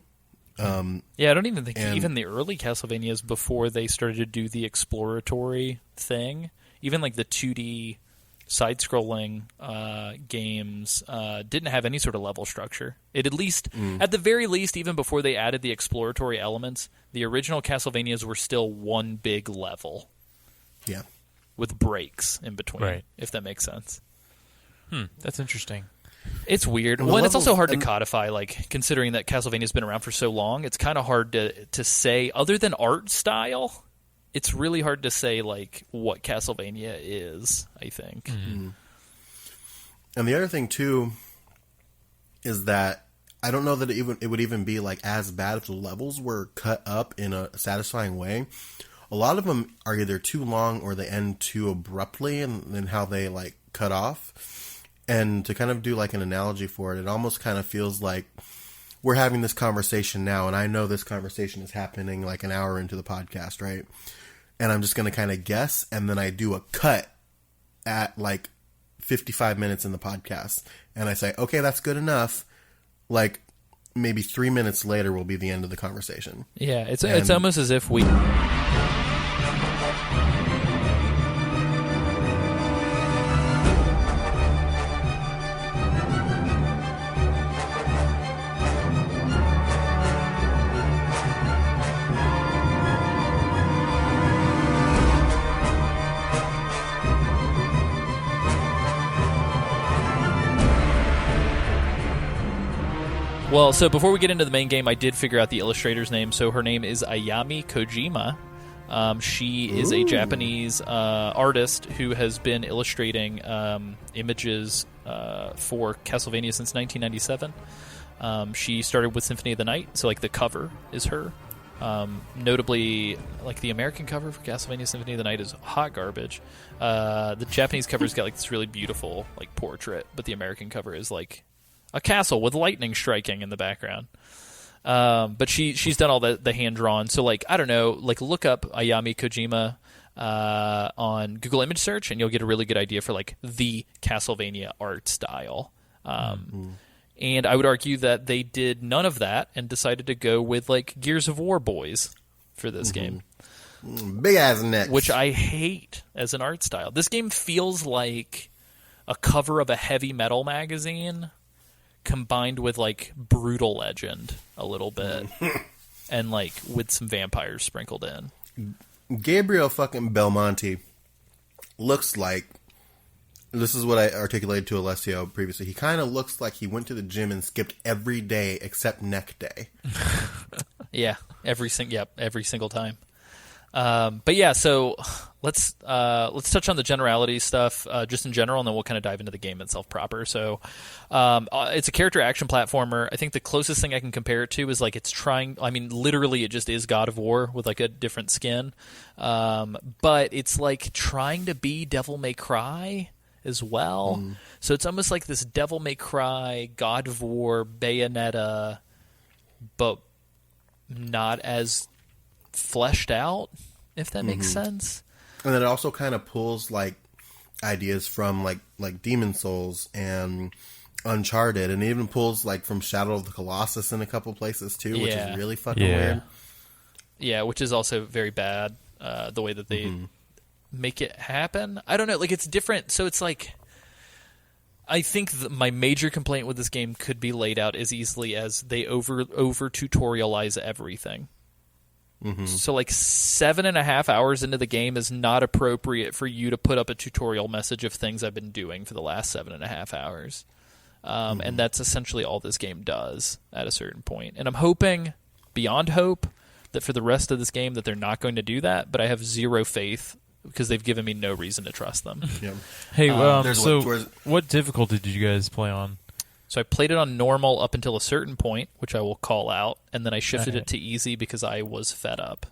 Yeah, I don't even think even the early Castlevanias, before they started to do the exploratory thing, even like the 2D side-scrolling games didn't have any sort of level structure. It at least, at the very least, even before they added the exploratory elements, the original Castlevanias were still one big level. Yeah. With breaks in between, right, if that makes sense. That's interesting. It's weird. Well, and it's also hard to codify, like, considering that Castlevania's been around for so long, it's kind of hard to say, other than art style, it's really hard to say, like, what Castlevania is, I think. Mm-hmm. And the other thing, too, is that I don't know that it would even be, like, as bad if the levels were cut up in a satisfying way. A lot of them are either too long or they end too abruptly in how they, like, cut off. And to kind of do like an analogy for it, it almost kind of feels like we're having this conversation now, and I know this conversation is happening like an hour into the podcast, right? And I'm just going to kind of guess, and then I do a cut at like 55 minutes in the podcast, and I say, okay, that's good enough. Like maybe 3 minutes later will be the end of the conversation. Yeah, it's almost as if we... Well, so before we get into the main game, I did figure out the illustrator's name. So her name is Ayami Kojima. She is a Japanese artist who has been illustrating images for Castlevania since 1997. She started with Symphony of the Night, so like the cover is her. Notably, like the American cover for Castlevania Symphony of the Night is hot garbage. The Japanese cover's got like this really beautiful like portrait, but the American cover is like a castle with lightning striking in the background. But she's done all the hand drawn. So like I don't know, like look up Ayami Kojima. on Google image search, and you'll get a really good idea for like the Castlevania art style. And I would argue that they did none of that and decided to go with like Gears of War boys for this game. Big ass necks. Which I hate as an art style. This game feels like a cover of a heavy metal magazine combined with like Brutal Legend a little bit and like with some vampires sprinkled in. Gabriel fucking Belmonte looks like, this is what I articulated to Alessio previously, he kind of looks like he went to the gym and skipped every day except neck day. Yeah, every single time. But yeah, so let's touch on the generality stuff just in general, and then we'll kind of dive into the game itself proper. So it's a character action platformer. I think the closest thing I can compare it to is like it's trying. I mean, literally, it just is God of War with like a different skin. But it's like trying to be Devil May Cry as well. So it's almost like this Devil May Cry, God of War, Bayonetta, but not as fleshed out, if that makes sense. And then it also kind of pulls like ideas from like Demon Souls and Uncharted, and it even pulls like from Shadow of the Colossus in a couple places too, which is really fucking weird. Yeah, which is also very bad, the way that they make it happen. I don't know, like it's different. So it's like, I think my major complaint with this game could be laid out as easily as they over tutorialize everything. So like 7.5 hours into the game is not appropriate for you to put up a tutorial message of things I've been doing for the last 7.5 hours. And that's essentially all this game does at a certain point. And I'm hoping, beyond hope, that for the rest of this game that they're not going to do that, but I have zero faith because they've given me no reason to trust them. Hey, what difficulty did you guys play on? So I played it on normal up until a certain point, which I will call out, and then I shifted it to easy because I was fed up.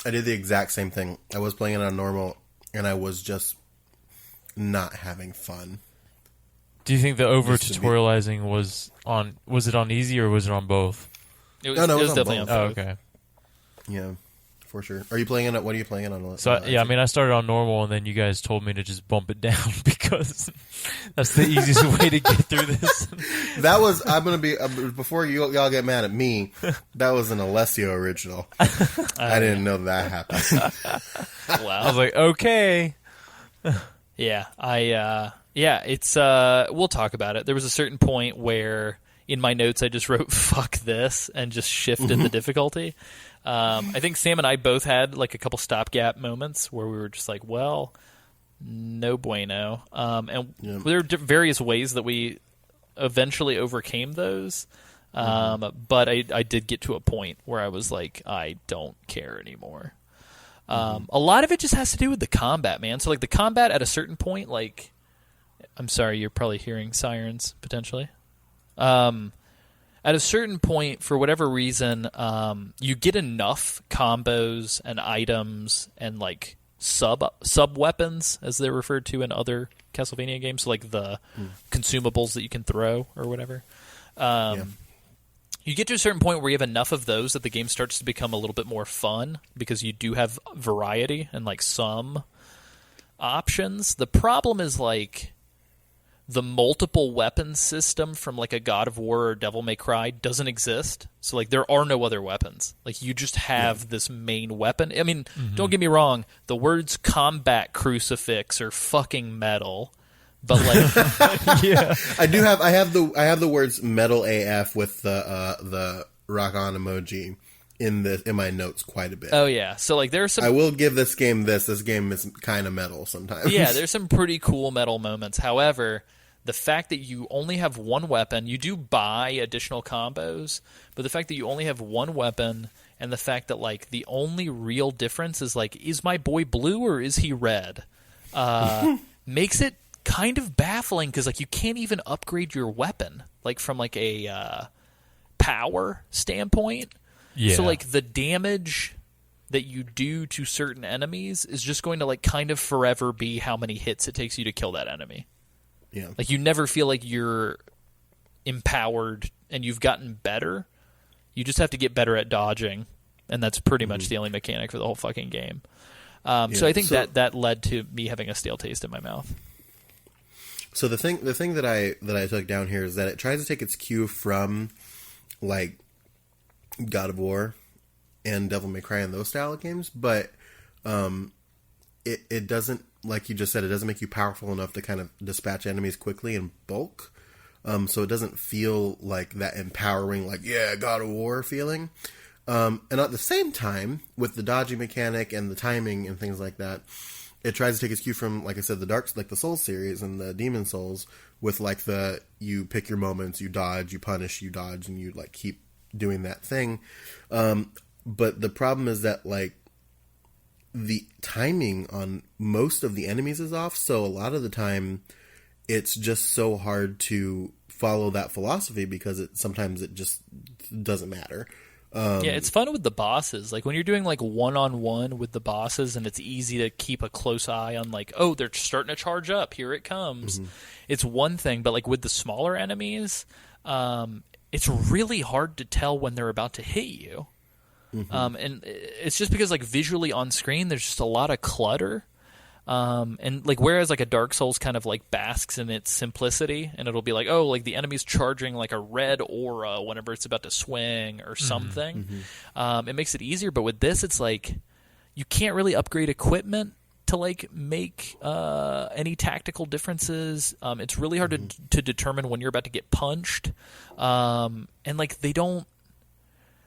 I did the exact same thing. I was playing it on normal, and I was just not having fun. Do you think the over-tutorializing was it on easy or was it on both? It was definitely on both. Oh, okay. Yeah. For sure. Are you playing it? What are you playing it on? So I mean, I started on normal, and then you guys told me to just bump it down because that's the easiest way to get through this. That was before y'all get mad at me. That was an Alessio original. I didn't know that happened. Wow. I was like, okay. Yeah, it's we'll talk about it. There was a certain point where in my notes I just wrote "fuck this" and just shifted the difficulty. I think Sam and I both had like a couple stopgap moments where we were just like, well, no bueno. And there are various ways that we eventually overcame those. But I did get to a point where I was like, I don't care anymore. A lot of it just has to do with the combat, man. So like the combat at a certain point, like, I'm sorry, you're probably hearing sirens potentially. At a certain point, for whatever reason, you get enough combos and items and like sub weapons, as they're referred to in other Castlevania games, so like the consumables that you can throw or whatever. You get to a certain point where you have enough of those that the game starts to become a little bit more fun because you do have variety and like some options. The problem is like the multiple weapon system from like a God of War or Devil May Cry doesn't exist. So like there are no other weapons. Like you just have this main weapon. I mean, don't get me wrong, the words combat crucifix are fucking metal. But like I have the words metal AF with the rock on emoji in my notes quite a bit. Oh yeah. So like there's some, I will give this game this game is kind of metal sometimes. Yeah, there's some pretty cool metal moments. However, the fact that you only have one weapon, you do buy additional combos, but the fact that you only have one weapon and the fact that like the only real difference is like, is my boy blue or is he red? Makes it kind of baffling because like you can't even upgrade your weapon like from like a power standpoint. So like the damage that you do to certain enemies is just going to like kind of forever be how many hits it takes you to kill that enemy. Yeah. Like you never feel like you're empowered and you've gotten better. You just have to get better at dodging and that's pretty much the only mechanic for the whole fucking game. So I think that led to me having a stale taste in my mouth. So the thing that I took down here is that it tries to take its cue from like God of War and Devil May Cry and those style of games, but it doesn't, like you just said, it doesn't make you powerful enough to kind of dispatch enemies quickly in bulk. So it doesn't feel like that empowering, like, yeah, God of War feeling. And at the same time, with the dodging mechanic and the timing and things like that, it tries to take its cue from, like I said, the Souls series and the Demon Souls, with like you pick your moments, you dodge, you punish, you dodge, and you like keep doing that thing. But the problem is that like the timing on most of the enemies is off, so a lot of the time it's just so hard to follow that philosophy because sometimes it just doesn't matter. It's fun with the bosses. Like when you're doing like one-on-one with the bosses, and it's easy to keep a close eye on like, oh, they're starting to charge up. Here it comes. It's one thing, but like with the smaller enemies, it's really hard to tell when they're about to hit you. And it's just because like visually on screen, there's just a lot of clutter. And like whereas like a Dark Souls kind of like basks in its simplicity, and it'll be like, oh, like the enemy's charging like a red aura whenever it's about to swing or something. It makes it easier, but with this it's like you can't really upgrade equipment to like make any tactical differences. It's really hard to determine when you're about to get punched, and like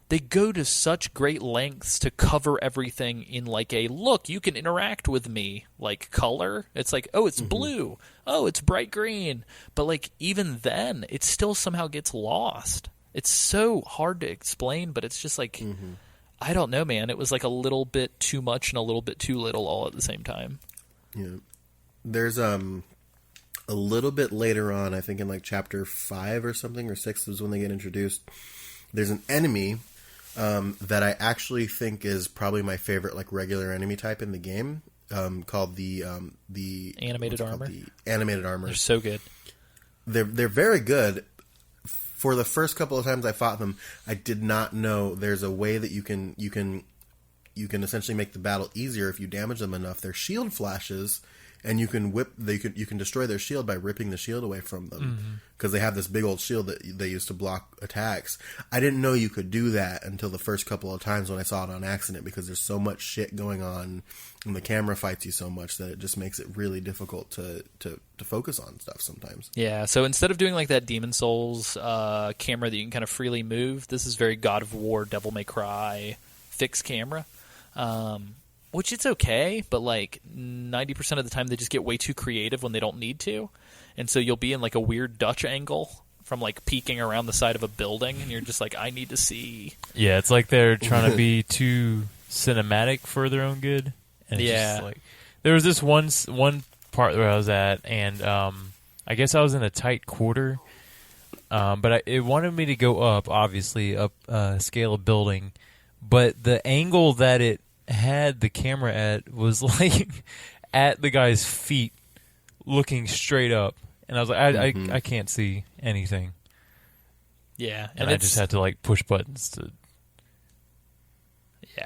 they go to such great lengths to cover everything in like a, look, you can interact with me, like color. It's like, oh, it's blue. Oh, it's bright green. But like even then, it still somehow gets lost. It's so hard to explain, but it's just like, I don't know, man. It was like a little bit too much and a little bit too little all at the same time. Yeah. There's a little bit later on, I think in like chapter 5 or something, or 6 is when they get introduced. There's an enemy that I actually think is probably my favorite, like regular enemy type in the game, called the Animated armor. The animated armor. They're so good. They're very good. For the first couple of times I fought them, I did not know there's a way that you can essentially make the battle easier if you damage them enough. Their shield flashes, and you can you can destroy their shield by ripping the shield away from them, because they have this big old shield that they use to block attacks. I didn't know you could do that until the first couple of times when I saw it on accident, because there's so much shit going on and the camera fights you so much that it just makes it really difficult to focus on stuff sometimes. Yeah, so instead of doing like that Demon Souls camera that you can kind of freely move, this is very God of War, Devil May Cry fixed camera. Which it's okay, but like 90% of the time they just get way too creative when they don't need to. And so you'll be in like a weird Dutch angle from like peeking around the side of a building, and you're just like, I need to see. Yeah, it's like they're trying to be too cinematic for their own good. And it's yeah. just like, there was this one part where I was at, and I guess I was in a tight quarter, but it wanted me to go up, obviously, up scale of building. But the angle that it had the camera at was like at the guy's feet, looking straight up, and I was like, I can't see anything. Yeah, and I just had to like push buttons to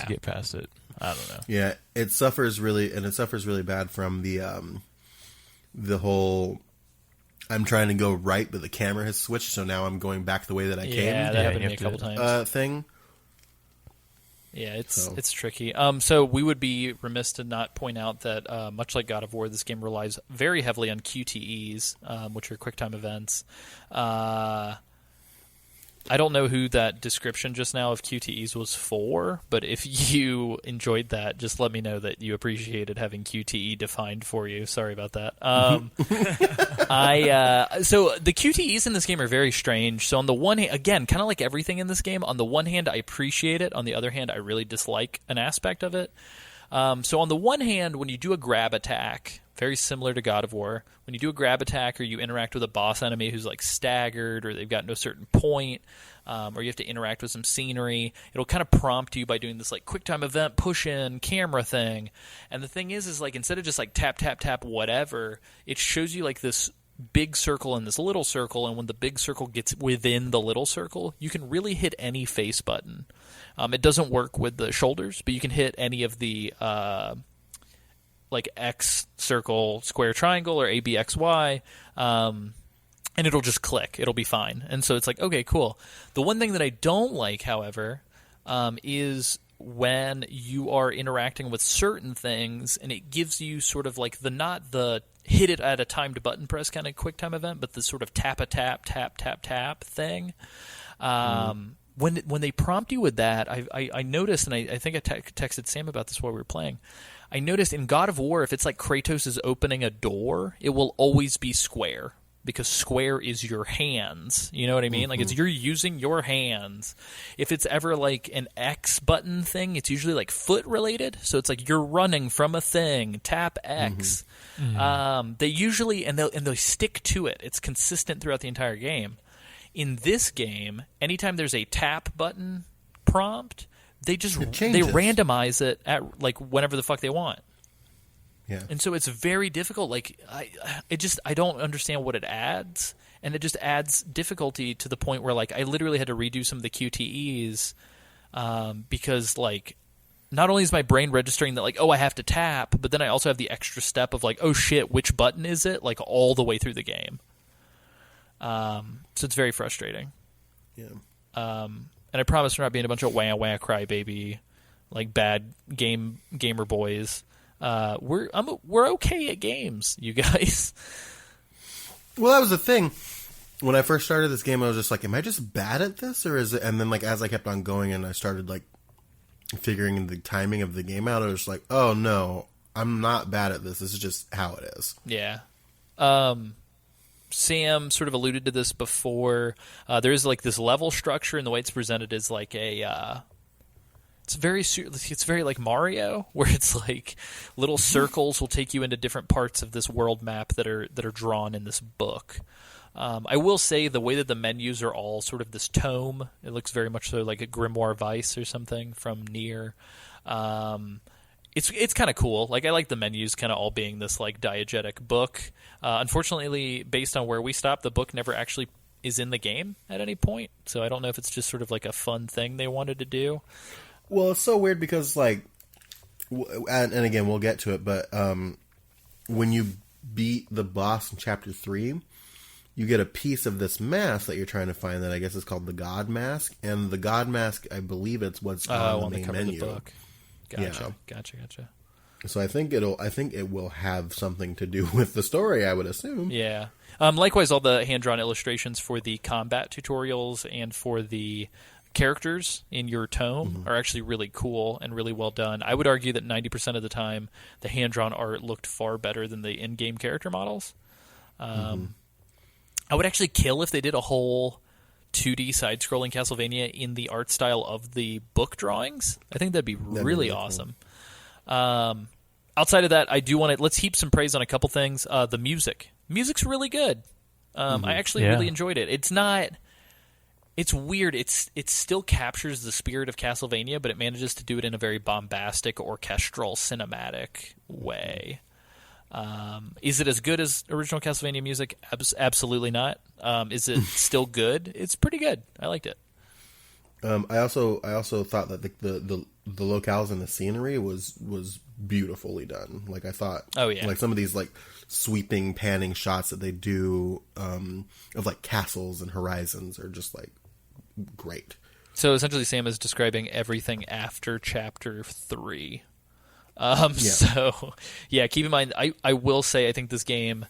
get past it. I don't know. Yeah, it suffers really bad from the whole, I'm trying to go right, but the camera has switched, so now I'm going back the way that I came. Yeah, that happened to me a couple times. Thing. Yeah, it's tricky. So we would be remiss to not point out that much like God of War, this game relies very heavily on QTEs, which are QuickTime events. I don't know who that description just now of QTEs was for, but if you enjoyed that, just let me know that you appreciated having QTE defined for you. Sorry about that. So the QTEs in this game are very strange. So on the one hand, again, kind of like everything in this game, on the one hand, I appreciate it. On the other hand, I really dislike an aspect of it. So on the one hand, when you do a grab attack, very similar to God of War, when you do a grab attack or you interact with a boss enemy who's like staggered or they've gotten to a certain point, or you have to interact with some scenery, it'll kind of prompt you by doing this like QuickTime event push-in camera thing. And the thing is like instead of just like tap, tap, tap, whatever, it shows you like this big circle and this little circle, and when the big circle gets within the little circle, you can really hit any face button. It doesn't work with the shoulders, but you can hit any of the like X, circle, square, triangle, or A, B, X, Y, and it'll just click. It'll be fine. And so it's like, okay, cool. The one thing that I don't like, however, is when you are interacting with certain things and it gives you sort of like not the hit it at a timed button press kind of quick time event, but the sort of tap thing. When they prompt you with that, I noticed, and I think I texted Sam about this while we were playing. I noticed in God of War, if it's like Kratos is opening a door, it will always be square. Because square is your hands. You know what I mean? Like, you're using your hands. If it's ever like an X button thing, it's usually like foot related. So it's like you're running from a thing, tap X. They usually, and they stick to it. It's consistent throughout the entire game. In this game, anytime there's a tap button prompt, they randomize it at like whenever the fuck they want. Yeah. And so it's very difficult. Like I don't understand what it adds, and it just adds difficulty to the point where like I literally had to redo some of the QTEs because like not only is my brain registering that like, oh, I have to tap, but then I also have the extra step of like, oh shit, which button is it? Like all the way through the game. So it's very frustrating. Yeah. And I promise we're not being a bunch of wah crybaby, like bad gamer boys. We're okay at games, you guys. Well, that was the thing. When I first started this game, I was just like, am I just bad at this? Or is it? And then like as I kept on going and I started like figuring the timing of the game out, I was like, oh no, I'm not bad at this. This is just how it is. Yeah. Sam sort of alluded to this before. There is like this level structure, and the way it's presented is like a... It's very like Mario, where it's like little circles will take you into different parts of this world map that are drawn in this book. I will say the way that the menus are all sort of this tome. It looks very much so like a Grimoire Vice or something from Nier. It's kind of cool. Like I like the menus kind of all being this like diegetic book. Unfortunately, based on where we stopped, the book never actually is in the game at any point. So I don't know if it's just sort of like a fun thing they wanted to do. Well, it's so weird because, like, and again, we'll get to it, but when you beat the boss in Chapter 3, you get a piece of this mask that you're trying to find that I guess is called the God Mask, and the God Mask, I believe it's what's on the main menu. The book. Gotcha. So I think it will have something to do with the story, I would assume. Yeah. Likewise, all the hand-drawn illustrations for the combat tutorials and for the characters in your tome are actually really cool and really well done. I would argue that 90% of the time the hand-drawn art looked far better than the in-game character models. I would actually kill if they did a whole 2D side-scrolling Castlevania in the art style of the book drawings. I think that'd be really awesome. Cool. Outside of that, I do want to let's heap some praise on a couple things. The music's really good. I actually really enjoyed it. It's weird. It still captures the spirit of Castlevania, but it manages to do it in a very bombastic, orchestral, cinematic way. Is it as good as original Castlevania music? Absolutely not. Is it still good? It's pretty good. I liked it. I also thought that the locales and the scenery was beautifully done. Like I thought, like some of these like sweeping panning shots that they do of like castles and horizons are just like great. So essentially, Sam is describing everything after Chapter 3. So yeah, keep in mind. I will say I think this game,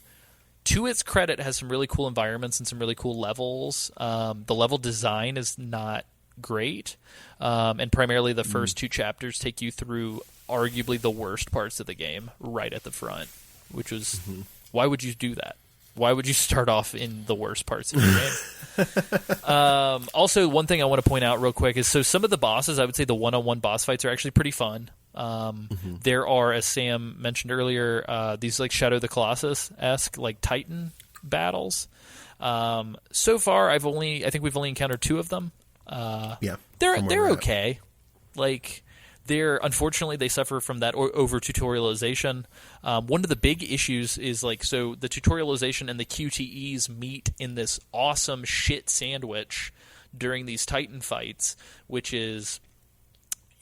to its credit, has some really cool environments and some really cool levels. The level design is not great, and primarily the first two chapters take you through arguably the worst parts of the game right at the front, which was why would you do that? Why would you start off in the worst parts of the game? Also, one thing I want to point out real quick is so some of the bosses, I would say the one-on-one boss fights are actually pretty fun. There are, as Sam mentioned earlier, these like Shadow of the Colossus-esque like Titan battles. So far, I think we've only encountered 2 of them. They're okay. Like unfortunately they suffer from that over tutorialization. One of the big issues is like so the tutorialization and the QTEs meet in this awesome shit sandwich during these Titan fights, which is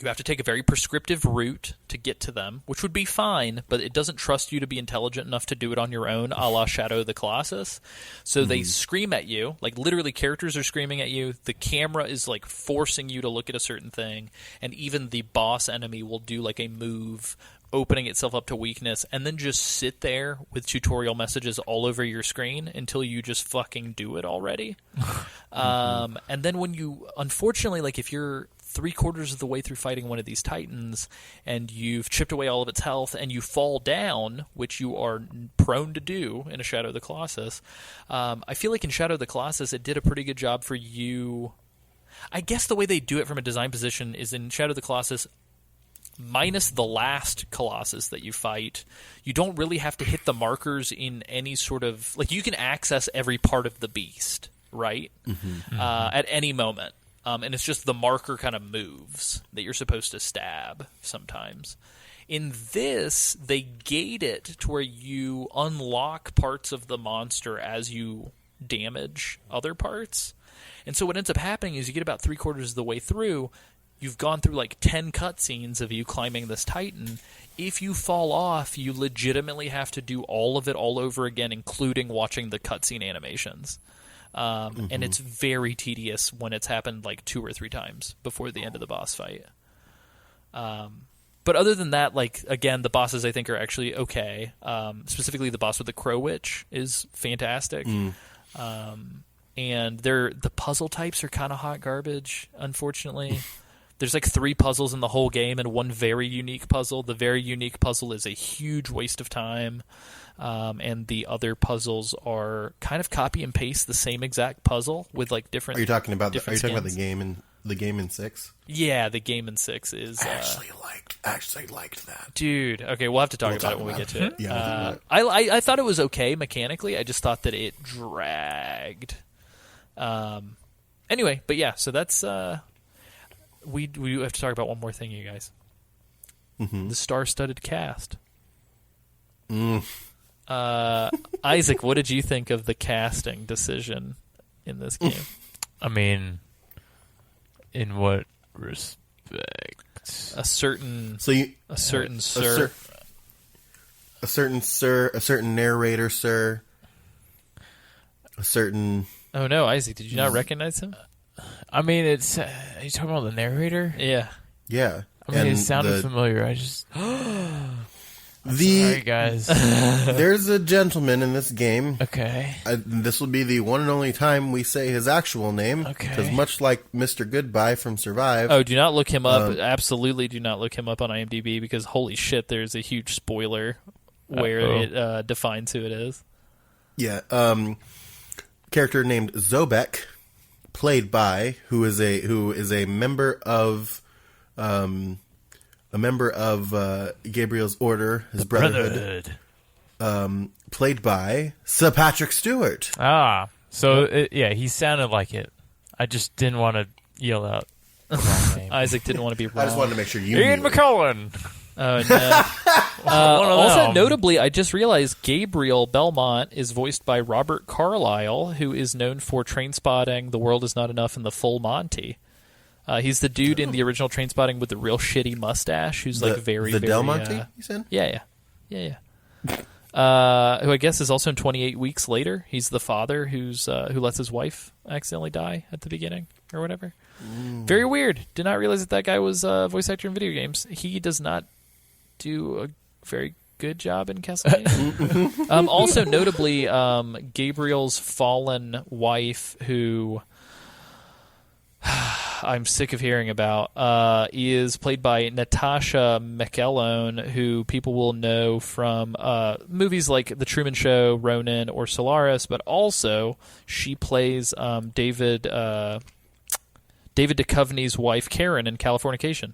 You have to take a very prescriptive route to get to them, which would be fine, but it doesn't trust you to be intelligent enough to do it on your own, a la Shadow of the Colossus. So they scream at you, like literally characters are screaming at you. The camera is like forcing you to look at a certain thing, and even the boss enemy will do like a move opening itself up to weakness, and then just sit there with tutorial messages all over your screen until you just fucking do it already. And then when you, unfortunately, like if you're 3/4 of the way through fighting one of these titans and you've chipped away all of its health and you fall down, which you are prone to do in a Shadow of the Colossus, I feel like in Shadow of the Colossus it did a pretty good job for you. I guess the way they do it from a design position is in Shadow of the Colossus, minus the last Colossus that you fight, you don't really have to hit the markers in any sort of... Like, you can access every part of the beast, right? At any moment. And it's just the marker kind of moves that you're supposed to stab sometimes. In this, they gate it to where you unlock parts of the monster as you damage other parts. And so what ends up happening is you get about 3/4 of the way through, you've gone through like 10 cutscenes of you climbing this titan. If you fall off, you legitimately have to do all of it all over again, including watching the cutscene animations. And it's very tedious when it's happened like 2 or 3 times before the end of the boss fight. But other than that, like, again, the bosses I think are actually okay. Specifically the boss with the Crow Witch is fantastic. And the puzzle types are kind of hot garbage, unfortunately. There's like 3 puzzles in the whole game and one very unique puzzle. The very unique puzzle is a huge waste of time. And the other puzzles are kind of copy and paste the same exact puzzle with like different. Are you talking about the skins. game in 6? Yeah, the game in 6 is. Actually liked that, dude. Okay, we'll have to talk about it when we get to it. Yeah, I thought it was okay mechanically. I just thought that it dragged. Anyway, but yeah, so that's we have to talk about one more thing, you guys. The star-studded cast. Isaac, what did you think of the casting decision in this game? I mean, in what respect? A certain narrator, sir. A certain... Oh no, Isaac, did you not recognize him? I mean, it's... are you talking about the narrator? Yeah. Yeah. I mean, it sounded familiar. I just... Sorry, guys. There's a gentleman in this game. Okay. This will be the one and only time we say his actual name. Okay. Because much like Mr. Goodbye from Survive... Oh, do not look him up. Absolutely do not look him up on IMDb, because holy shit, there's a huge spoiler where it defines who it is. Yeah. Character named Zobek, played by, who is a member of... a member of Gabriel's Order, his brotherhood. Played by Sir Patrick Stewart. So he sounded like it. I just didn't want to yell out the wrong name. Isaac didn't want to be wrong. I just wanted to make sure you Ian knew. McCullen. Oh, no. Also, notably, I just realized Gabriel Belmont is voiced by Robert Carlyle, who is known for Trainspotting, The World Is Not Enough, and The Full Monty. He's the dude in the original Trainspotting with the real shitty mustache, who's like very Del Monte, you said? Yeah. Who I guess is also in 28 Weeks Later. He's the father who lets his wife accidentally die at the beginning or whatever. Very weird. Did not realize that guy was a voice actor in video games. He does not do a very good job in Castlevania. Also, notably, Gabriel's fallen wife, who I'm sick of hearing about, is played by Natasha McElhone, who people will know from movies like The Truman Show, Ronin, or Solaris, but also she plays David Duchovny's wife, Karen, in Californication.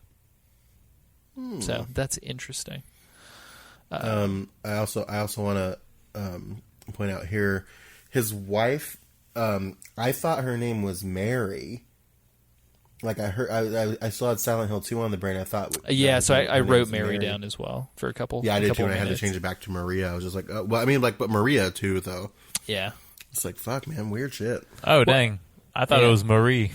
So that's interesting. I also want to point out here, his wife. I thought her name was Mary. Like I still had Silent Hill 2 on the brain. I thought. So I wrote Mary down as well for a couple. Yeah, I did too. And I had to change it back to Maria. I was just like, but Maria too, though. Yeah. It's like, fuck, man, weird shit. Oh, dang. I thought it was Marie.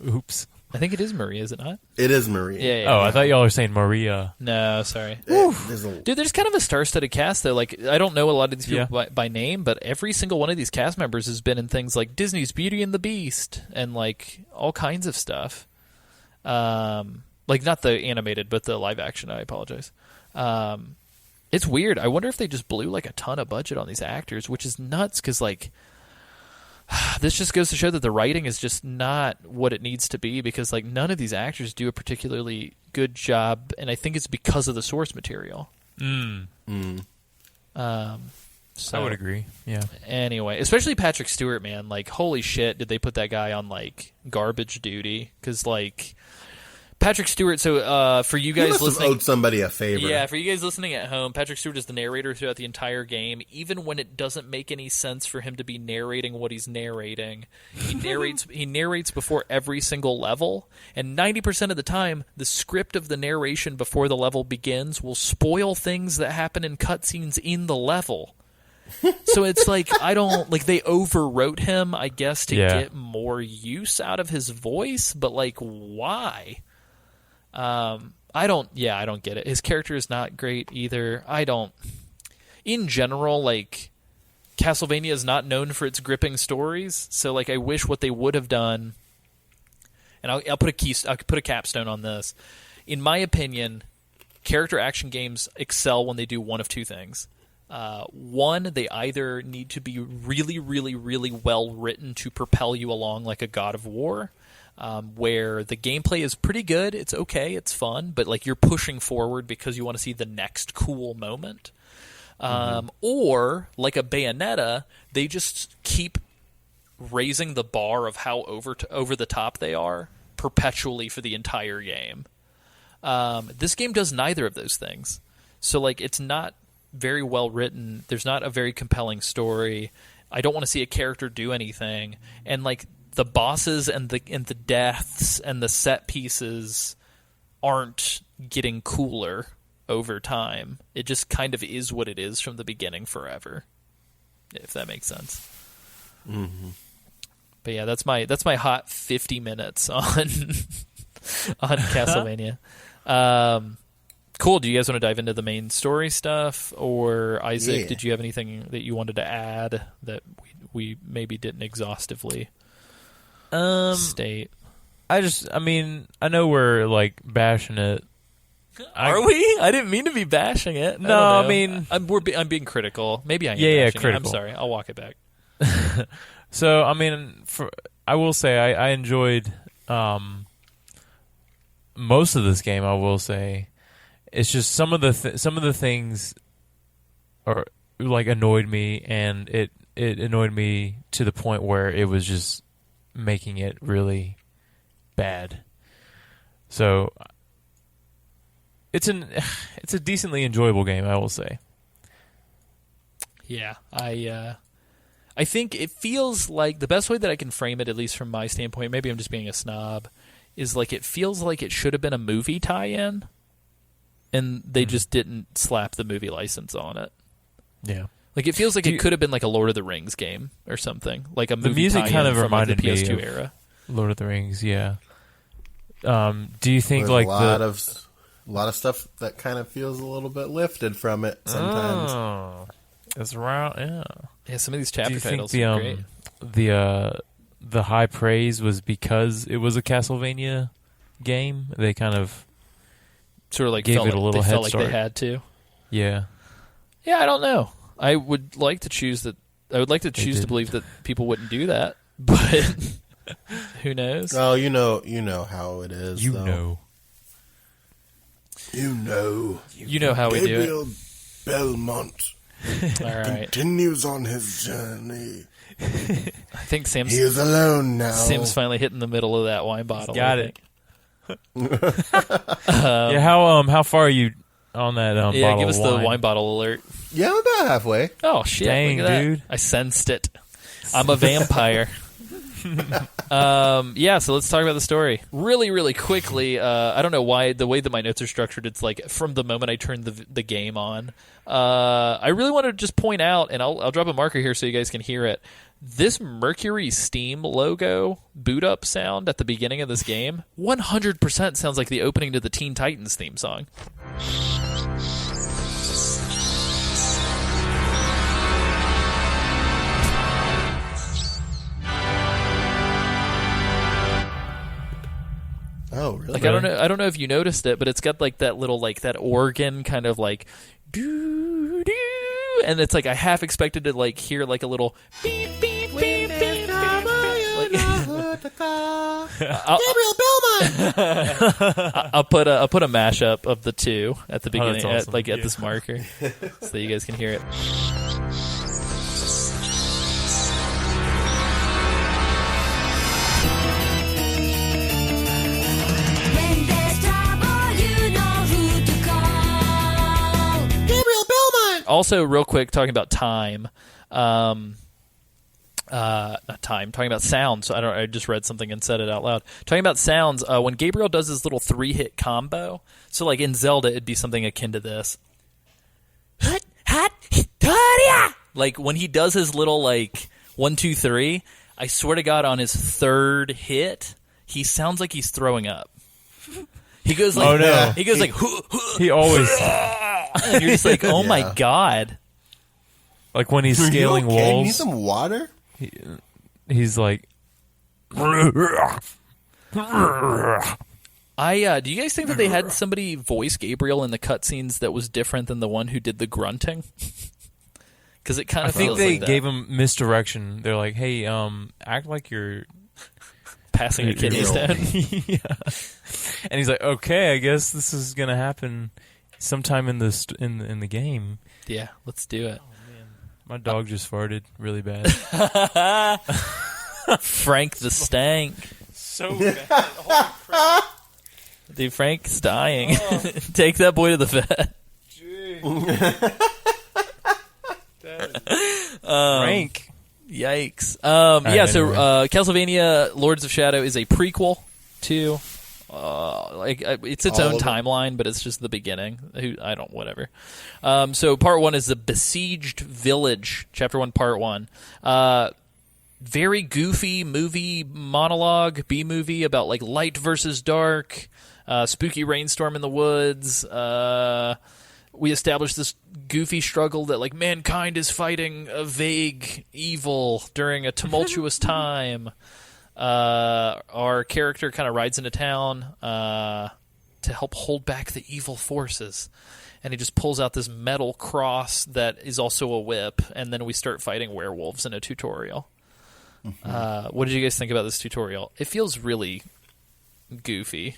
Oops. I think it is Maria, is it not? It is Maria. Yeah. I thought y'all were saying Maria. No, sorry. Dude, Dude, there's kind of a star-studded cast, though. Like, I don't know a lot of these people by name, but every single one of these cast members has been in things like Disney's Beauty and the Beast and, like, all kinds of stuff. Like, not the animated, but the live-action, I apologize. It's weird. I wonder if they just blew, like, a ton of budget on these actors, which is nuts, because, like, this just goes to show that the writing is just not what it needs to be, because like none of these actors do a particularly good job, and I think it's because of the source material. So I would agree. Yeah. Anyway, especially Patrick Stewart, man. Like, holy shit, did they put that guy on like garbage duty? Because like Patrick Stewart. So for you guys listening, owed somebody a favor. Yeah, for you guys listening at home, Patrick Stewart is the narrator throughout the entire game. Even when it doesn't make any sense for him to be narrating what he's narrating, he narrates before every single level, and 90% of the time, the script of the narration before the level begins will spoil things that happen in cutscenes in the level. So it's like they overwrote him, I guess, to get more use out of his voice, but like why? I don't get it. His character is not great either. In general, like, Castlevania is not known for its gripping stories, so, like, I wish what they would have done, and I'll put a capstone on this. In my opinion, character action games excel when they do one of two things. One, they either need to be really, really, really well written to propel you along like a God of War, where the gameplay is pretty good, it's okay, it's fun, but like you're pushing forward because you want to see the next cool moment. Or, like a Bayonetta, they just keep raising the bar of how over the top they are perpetually for the entire game. This game does neither of those things. So like it's not very well written, there's not a very compelling story, I don't want to see a character do anything, and like the bosses and the deaths and the set pieces aren't getting cooler over time. It just kind of is what it is from the beginning forever, if that makes sense. Mm-hmm. But yeah, that's my hot 50 minutes on Castlevania. Cool. Do you guys want to dive into the main story stuff, or Isaac? Did you have anything that you wanted to add that we maybe didn't exhaustively state? I know we're like bashing it. Are we? I didn't mean to be bashing it. No, I mean I'm being critical. Maybe I am. Critical. It. I'm sorry. I'll walk it back. So I mean, I will say I enjoyed most of this game. I will say it's just some of the things are like annoyed me, and it annoyed me to the point where it was just making it really bad. So it's a decently enjoyable game, I will say. Yeah, I think it feels like the best way that I can frame it, at least from my standpoint, maybe I'm just being a snob, is like it feels like it should have been a movie tie-in, and they just didn't slap the movie license on it. Yeah. Like it feels like it could have been like a Lord of the Rings game or something, like a movie. The music kind of from reminded like the PS2 me of era. Lord of the Rings, yeah. Do you think There's like a lot of stuff that kind of feels a little bit lifted from it sometimes? Oh, that's right. Yeah. Yeah, some of these chapter Do you think titles are great. the high praise was because it was a Castlevania game? They kind of Sort of like gave it a little head felt start. like they had to. Yeah. Yeah, I don't know. I would like to choose that. I would like to choose to believe that people wouldn't do that, but who knows? Oh, you know how it is. You though. know. You know how we do it. Gabriel Belmont All right. continues on his journey. I think He is alone now. Sam's finally hitting the middle of that wine bottle. Got I it. think. Yeah, how far are you on that Yeah, bottle give us of the wine? wine bottle alert. Yeah, I'm about halfway. Oh shit! Dang, look at that. dude. I sensed it. I'm a vampire. Yeah, so let's talk about the story really, really quickly. I don't know why the way that my notes are structured. It's like from the moment I turned the game on. I really want to just point out, and I'll drop a marker here so you guys can hear it. This Mercury Steam logo boot up sound at the beginning of this game 100% sounds like the opening to the Teen Titans theme song. Oh, really? Like, I don't know if you noticed it, but it's got like that little like that organ kind of like doo doo, and it's like I half expected to like hear like a little beep beep beep beep beep. Gabriel Belmont. I'll put a mashup of the two at the beginning, that's awesome. at this marker, so you guys can hear it. When there's trouble, you know who to call. Gabriel Belmont. Also, real quick, talking about time. Not time. Talking about sounds. I just read something and said it out loud. Talking about sounds. When Gabriel does his little 3-hit combo, so like in Zelda, it'd be something akin to this. Like when he does his little like 1, 2, 3. I swear to God, on his 3rd hit, he sounds like he's throwing up. He goes like, Oh, no. He goes like, He always and you're just like, oh my Yeah. God. like when he's scaling You okay? You need walls. some water? He's like, Do you guys think that they had somebody voice Gabriel in the cutscenes that was different than the one who did the grunting? Because it kind I of think feels they like that. gave him misdirection. They're like, hey, act like you're passing a kidney Gabriel. stone. yeah. And he's like, okay, I guess this is gonna happen sometime in the game. Yeah, let's do it. My dog just farted really bad. Frank the Stank. So bad. Dude, Frank's dying. Take that boy to the vet. Frank. Yikes. right, So anyway. Castlevania Lords of Shadow is a prequel to it's its All own of it. timeline, but it's just the beginning. Whatever. So part 1 is the Besieged Village, chapter 1, part 1. Very goofy movie monologue, B-movie about like light versus dark, spooky rainstorm in the woods. We established this goofy struggle that like mankind is fighting a vague evil during a tumultuous time. Our character kind of rides into town to help hold back the evil forces, and he just pulls out this metal cross that is also a whip, and then we start fighting werewolves in a tutorial. What did you guys think about this tutorial? It feels really goofy.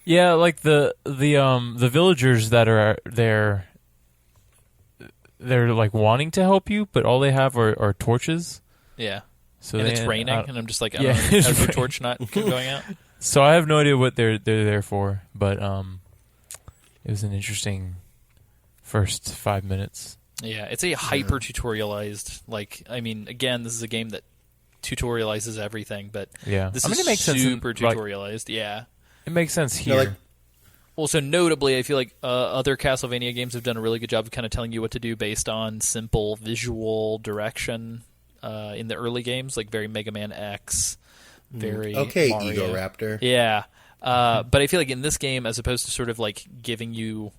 Yeah, like the villagers that are there, they're like wanting to help you, but all they have are torches. Yeah. So And they, it's raining, and I'm just like, I yeah, don't know, it's how's your raining. torch not going out? So I have no idea what they're there for, but it was an interesting first 5 minutes. Yeah, it's a hyper tutorialized. Like, I mean, again, this is a game that tutorializes everything, but Yeah, this I mean, is it makes sense in, super like- tutorialized. Yeah. It makes sense here. Yeah, like- Also, notably, I feel like other Castlevania games have done a really good job of kind of telling you what to do based on simple visual direction in the early games, like very Mega Man X, very Okay, Mario. Ego Raptor. Yeah. But I feel like in this game, as opposed to sort of like giving you,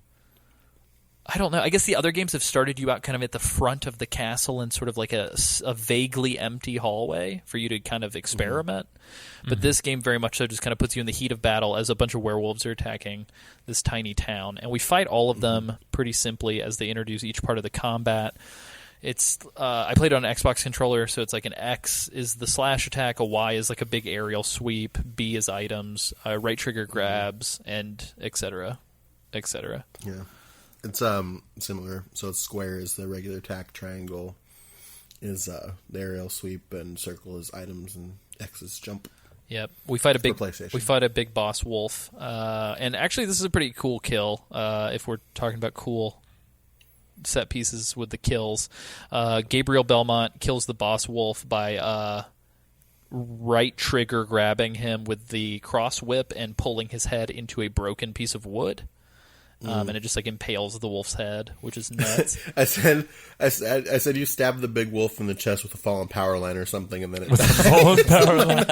I don't know, I guess the other games have started you out kind of at the front of the castle in sort of like a vaguely empty hallway for you to kind of experiment. But this game very much so just kind of puts you in the heat of battle as a bunch of werewolves are attacking this tiny town. And we fight all of them pretty simply as they introduce each part of the combat. It's I played it on an Xbox controller, so it's like an X is the slash attack, a Y is like a big aerial sweep, B is items, right trigger grabs, and etc. etc. Yeah, it's similar. So it's square is the regular attack, triangle is the aerial sweep, and circle is items, and X is jump. Yep, we fight a big PlayStation. boss wolf, and actually this is a pretty cool kill. If we're talking about cool set pieces with the kills. Gabriel Belmont kills the boss wolf by right trigger grabbing him with the cross whip and pulling his head into a broken piece of wood. And it just like impales the wolf's head, which is nuts. I said you stabbed the big wolf in the chest with a fallen power line or something, and then it Fallen power line.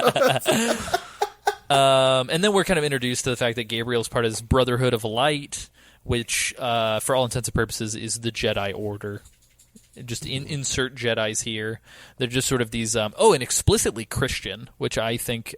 And then we're kind of introduced to the fact that Gabriel's part of this Brotherhood of Light, which, for all intents and purposes, is the Jedi Order. Just insert Jedis here. They're just sort of these... and explicitly Christian, which I think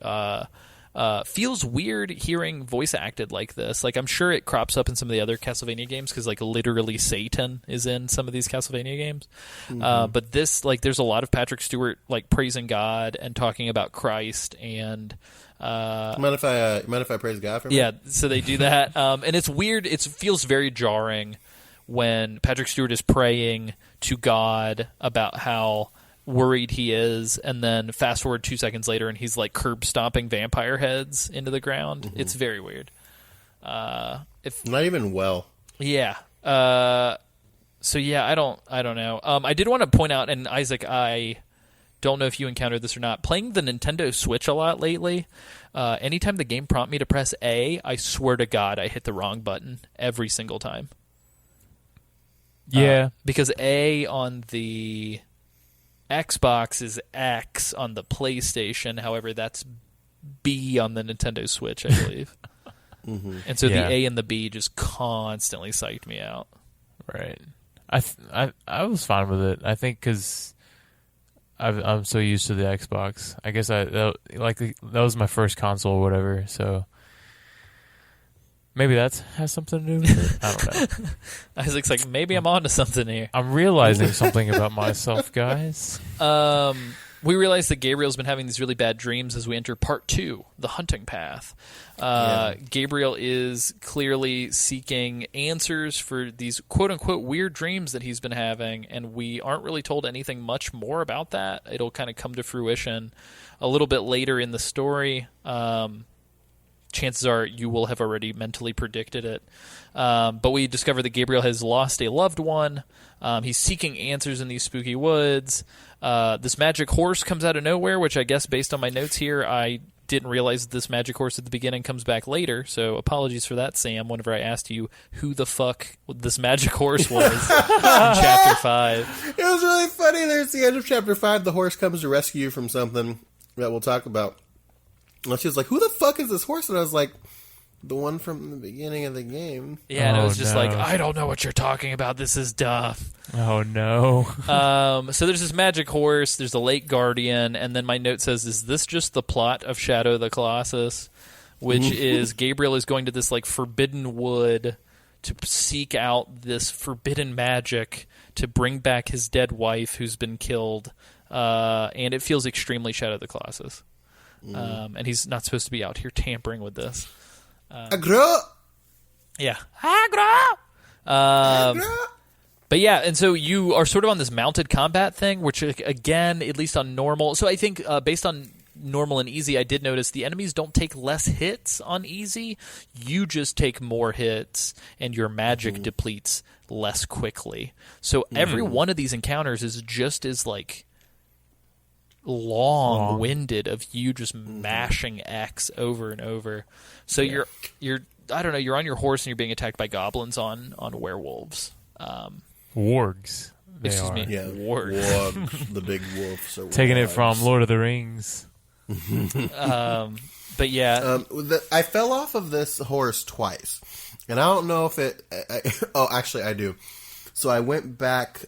feels weird hearing voice acted like this. Like, I'm sure it crops up in some of the other Castlevania games, because, like, literally Satan is in some of these Castlevania games. But this, like, there's a lot of Patrick Stewart, like, praising God and talking about Christ and... mind if I praise God for a minute? Yeah, so they do that. And it's weird. It feels very jarring when Patrick Stewart is praying to God about how worried he is, and then fast forward 2 seconds later and he's like curb stomping vampire heads into the ground. It's very weird. Not even well. Yeah. So yeah, I don't know. I did want to point out, and Isaac, I don't know if you encountered this or not, playing the Nintendo Switch a lot lately, anytime the game prompts me to press A, I swear to God I hit the wrong button every single time. Yeah. Because A on the Xbox is X on the PlayStation, however, that's B on the Nintendo Switch, I believe. And so the A and the B just constantly psyched me out. Right. I was fine with it. I think because I'm so used to the Xbox. I guess that was my first console or whatever. So maybe that has something to do with it. I don't know. Isaac's like, maybe I'm onto something here. I'm realizing something about myself, guys. We realize that Gabriel's been having these really bad dreams as we enter part 2, the hunting path. Gabriel is clearly seeking answers for these quote-unquote weird dreams that he's been having, and we aren't really told anything much more about that. It'll kind of come to fruition a little bit later in the story. Chances are you will have already mentally predicted it. But we discover that Gabriel has lost a loved one. He's seeking answers in these spooky woods. This magic horse comes out of nowhere, which I guess based on my notes here, I didn't realize that this magic horse at the beginning comes back later. So apologies for that, Sam, whenever I asked you who the fuck this magic horse was in Chapter 5. It was really funny. There's the end of Chapter 5. The horse comes to rescue you from something that we'll talk about. And she was like, who the fuck is this horse? And I was like, the one from the beginning of the game. Yeah, and it was just no. like, I don't know what you're talking about. This is dumb. Oh, no. So there's this magic horse, there's the lake guardian, and then my note says, is this just the plot of Shadow of the Colossus? Which is Gabriel is going to this like forbidden wood to seek out this forbidden magic to bring back his dead wife who's been killed. And it feels extremely Shadow of the Colossus. And he's not supposed to be out here tampering with this. Agro! Yeah. Agro! But yeah, and so you are sort of on this mounted combat thing, which, again, at least on normal... So I think based on normal and easy, I did notice the enemies don't take less hits on easy. You just take more hits, and your magic depletes less quickly. So every one of these encounters is just as, like... long-winded of you just mashing X over and over. So you're I don't know, you're on your horse and you're being attacked by goblins on werewolves. Wargs. Excuse me. Yeah, Warg. the big wolves. Are Taking it wargs. from Lord of the Rings. But yeah. I fell off of this horse twice. And I don't know if it... actually, I do. So I went back...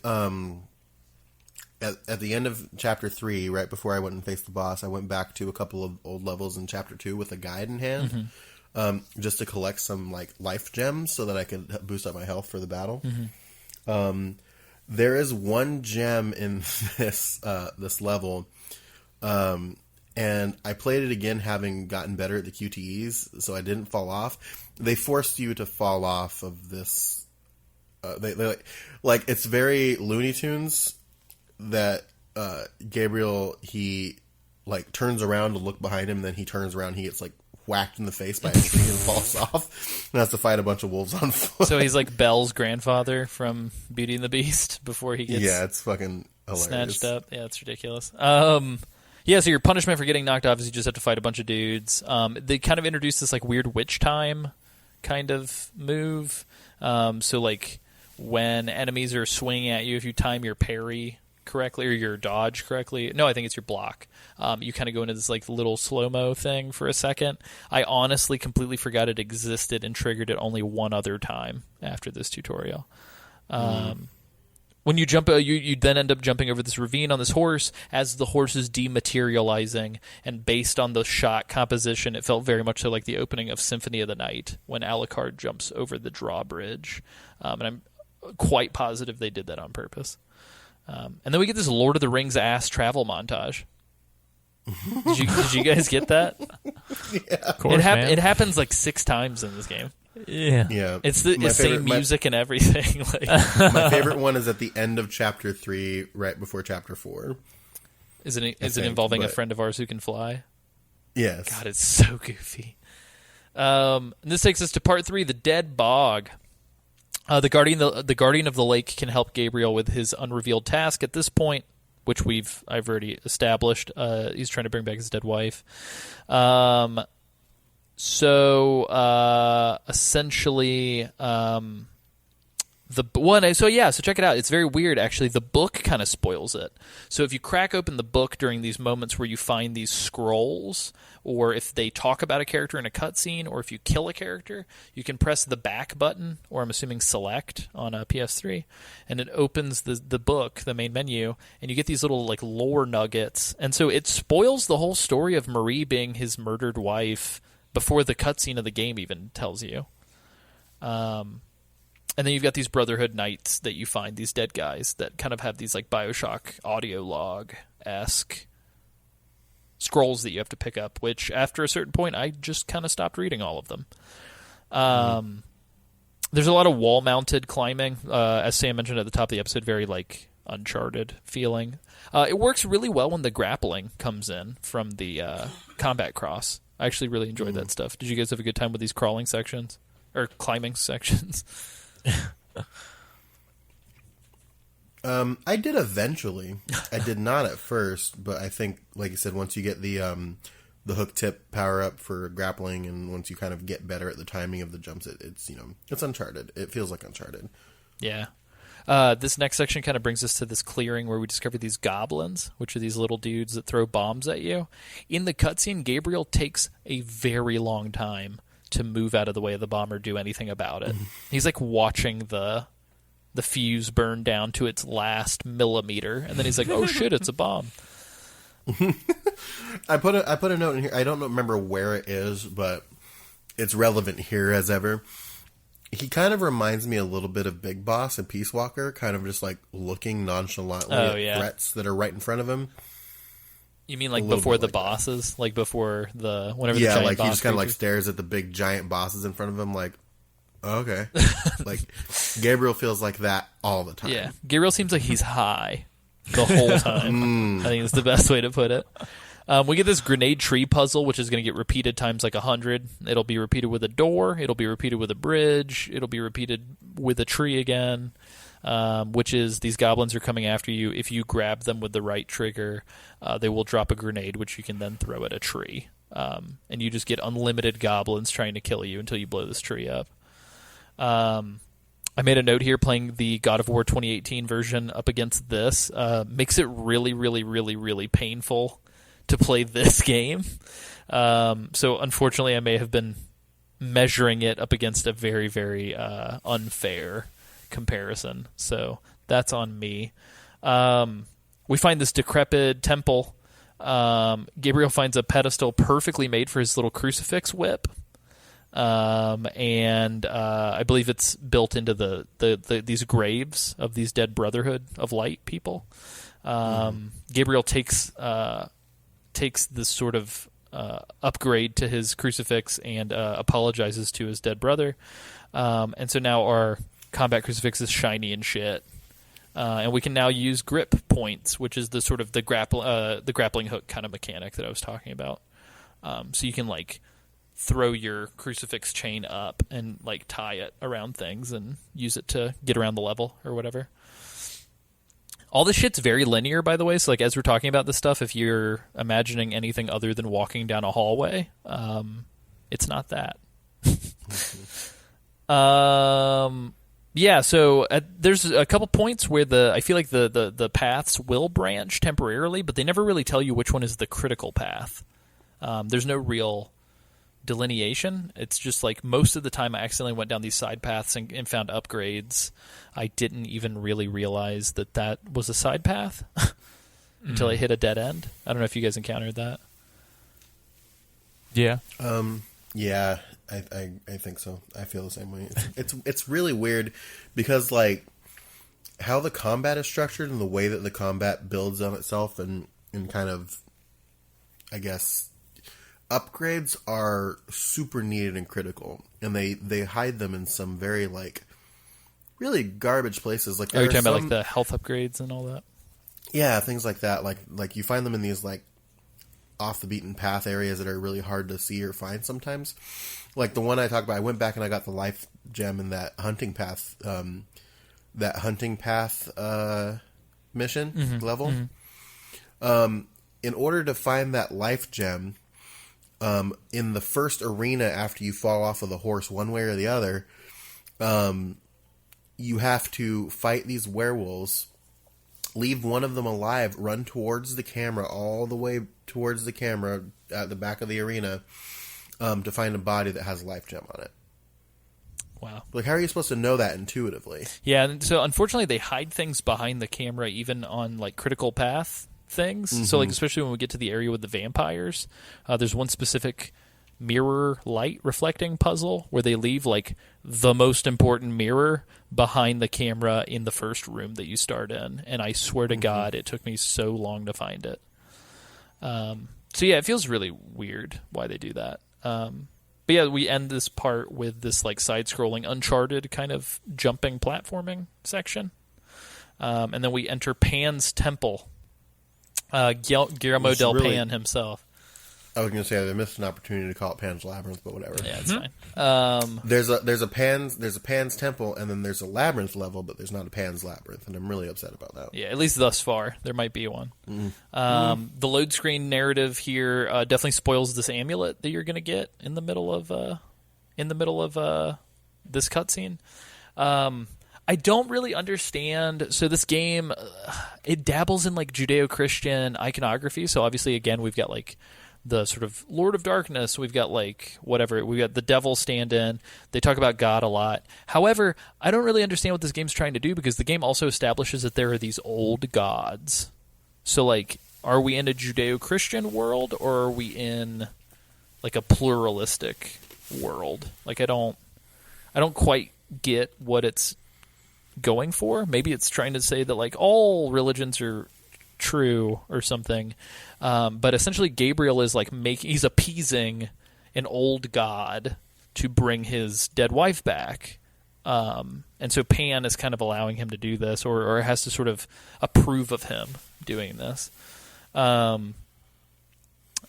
At the end of Chapter 3, right before I went and faced the boss, I went back to a couple of old levels in Chapter 2 with a guide in hand, just to collect some like life gems so that I could boost up my health for the battle. There is one gem in this level, and I played it again having gotten better at the QTEs, so I didn't fall off. They forced you to fall off of this. They like it's very Looney Tunes. That Gabriel, he like turns around to look behind him, then he turns around, he gets like whacked in the face by a tree and falls off and has to fight a bunch of wolves on foot. So he's like Belle's grandfather from Beauty and the Beast before he gets it's fucking hilarious. snatched up. Yeah, it's ridiculous. Yeah, so your punishment for getting knocked off is you just have to fight a bunch of dudes. They kind of introduced this like weird witch time kind of move. So like when enemies are swinging at you, if you time your parry correctly or your dodge correctly, no, I think it's your block. You kind of go into this like little slow-mo thing for a second. I honestly completely forgot it existed and triggered it only one other time after this tutorial. When you jump, you then end up jumping over this ravine on this horse as the horse is dematerializing, and based on the shot composition, it felt very much so like the opening of Symphony of the Night when Alucard jumps over the drawbridge. And I'm quite positive they did that on purpose. And then we get this Lord of the Rings ass travel montage. Did you guys get that? Yeah. Of course, man. It happens like 6 times in this game. Yeah. It's the same music and everything. Like, my favorite one is at the end of chapter 3, right before chapter 4. Is it involving a friend of ours who can fly? Yes. God, it's so goofy. And this takes us to part 3, the Dead Bog. The guardian of the lake can help Gabriel with his unrevealed task at this point, which I've already established. He's trying to bring back his dead wife. Essentially, so check it out. It's very weird, actually. The book kind of spoils it. So if you crack open the book during these moments where you find these scrolls, or if they talk about a character in a cutscene, or if you kill a character, you can press the back button, or I'm assuming select on a PS3, and it opens the book, the main menu, and you get these little like lore nuggets. And so it spoils the whole story of Marie being his murdered wife before the cutscene of the game even tells you. And then you've got these Brotherhood Knights that you find, these dead guys that kind of have these like Bioshock audio log-esque scrolls that you have to pick up, which after a certain point, I just kind of stopped reading all of them. There's a lot of wall-mounted climbing, as Sam mentioned at the top of the episode, very like Uncharted feeling. It works really well when the grappling comes in from the combat cross. I actually really enjoyed that stuff. Did you guys have a good time with these crawling sections? Or climbing sections? I did eventually. I did not at first, but I think, like you said, once you get the hook tip power up for grappling, and once you kind of get better at the timing of the jumps, it's Uncharted. It feels like Uncharted. Yeah. This next section kind of brings us to this clearing where we discover these goblins, which are these little dudes that throw bombs at you. In the cutscene, Gabriel takes a very long time to move out of the way of the bomb or do anything about it. He's like watching the fuse burn down to its last millimeter, and then he's like, "Oh shit, it's a bomb." I put a note in here. I don't remember where it is, but it's relevant here as ever. He kind of reminds me a little bit of Big Boss and Peace Walker, kind of just like looking nonchalantly at threats that are right in front of him. You mean like before the bosses? Like before whenever the giant like boss he just kind of like creatures? stares at the big giant bosses in front of him like, oh, okay. Like Gabriel feels like that all the time. Yeah. Gabriel seems like he's high the whole time. I think it's the best way to put it. We get this grenade tree puzzle, which is going to get repeated times like 100. It'll be repeated with a door. It'll be repeated with a bridge. It'll be repeated with a tree again, which is these goblins are coming after you. If you grab them with the right trigger, they will drop a grenade, which you can then throw at a tree. And you just get unlimited goblins trying to kill you until you blow this tree up. I made a note here, playing the God of War 2018 version up against this makes it really, really, really, really painful to play this game. So unfortunately, I may have been measuring it up against a very, very unfair comparison. So that's on me. We find this decrepit temple. Gabriel finds a pedestal perfectly made for his little crucifix whip. And I believe it's built into these graves of these dead Brotherhood of Light people. Gabriel takes this sort of upgrade to his crucifix and apologizes to his dead brother. And so now our combat crucifix is shiny and shit. And we can now use grip points, which is the sort of the grappling hook kind of mechanic that I was talking about. So you can like throw your crucifix chain up and like tie it around things and use it to get around the level or whatever. All this shit's very linear, by the way. So like as we're talking about this stuff, if you're imagining anything other than walking down a hallway, it's not that. Yeah, so there's a couple points where I feel like the paths will branch temporarily, but they never really tell you which one is the critical path. There's no real delineation. It's just like most of the time I accidentally went down these side paths and found upgrades. I didn't even really realize that was a side path until I hit a dead end. I don't know if you guys encountered that. Yeah. Yeah, I think so. I feel the same way. It's really weird because like how the combat is structured and the way that the combat builds on itself and kind of, I guess, upgrades are super needed and critical, and they hide them in some very like really garbage places. Like are you talking about like the health upgrades and all that? Yeah, things like that. Like you find them in these like off the beaten path areas that are really hard to see or find sometimes. Like the one I talked about, I went back and I got the life gem in that hunting path mission level. In order to find that life gem, in the first arena after you fall off of the horse one way or the other, you have to fight these werewolves, leave one of them alive, run towards the camera, all the way towards the camera at the back of the arena, to find a body that has a life gem on it. Wow. Like, how are you supposed to know that intuitively? Yeah, and so unfortunately they hide things behind the camera even on like critical path things. So like especially when we get to the area with the vampires, there's one specific mirror light reflecting puzzle where they leave like the most important mirror behind the camera in the first room that you start in, and I swear to God it took me so long to find it. So yeah, it feels really weird why they do that. But yeah, we end this part with this like side-scrolling Uncharted kind of jumping platforming section, and then we enter Pan's Temple. Guillermo del Pan himself. I was going to say they missed an opportunity to call it Pan's Labyrinth, but whatever. Yeah, it's fine. There's a Pan's Temple, and then there's a Labyrinth level, but there's not a Pan's Labyrinth, and I'm really upset about that. Yeah, at least thus far, there might be one. The load screen narrative here definitely spoils this amulet that you're going to get in the middle of this cutscene. I don't really understand. So this game, it dabbles in like Judeo-Christian iconography. So obviously, again, we've got like the sort of Lord of Darkness. We've got like whatever. We've got the devil stand-in. They talk about God a lot. However, I don't really understand what this game's trying to do because the game also establishes that there are these old gods. So like, are we in a Judeo-Christian world or are we in like a pluralistic world? Like I don't quite get what it's going for. Maybe it's trying to say that like all religions are true or something, but essentially Gabriel is like he's appeasing an old god to bring his dead wife back, and so Pan is kind of allowing him to do this, or has to sort of approve of him doing this.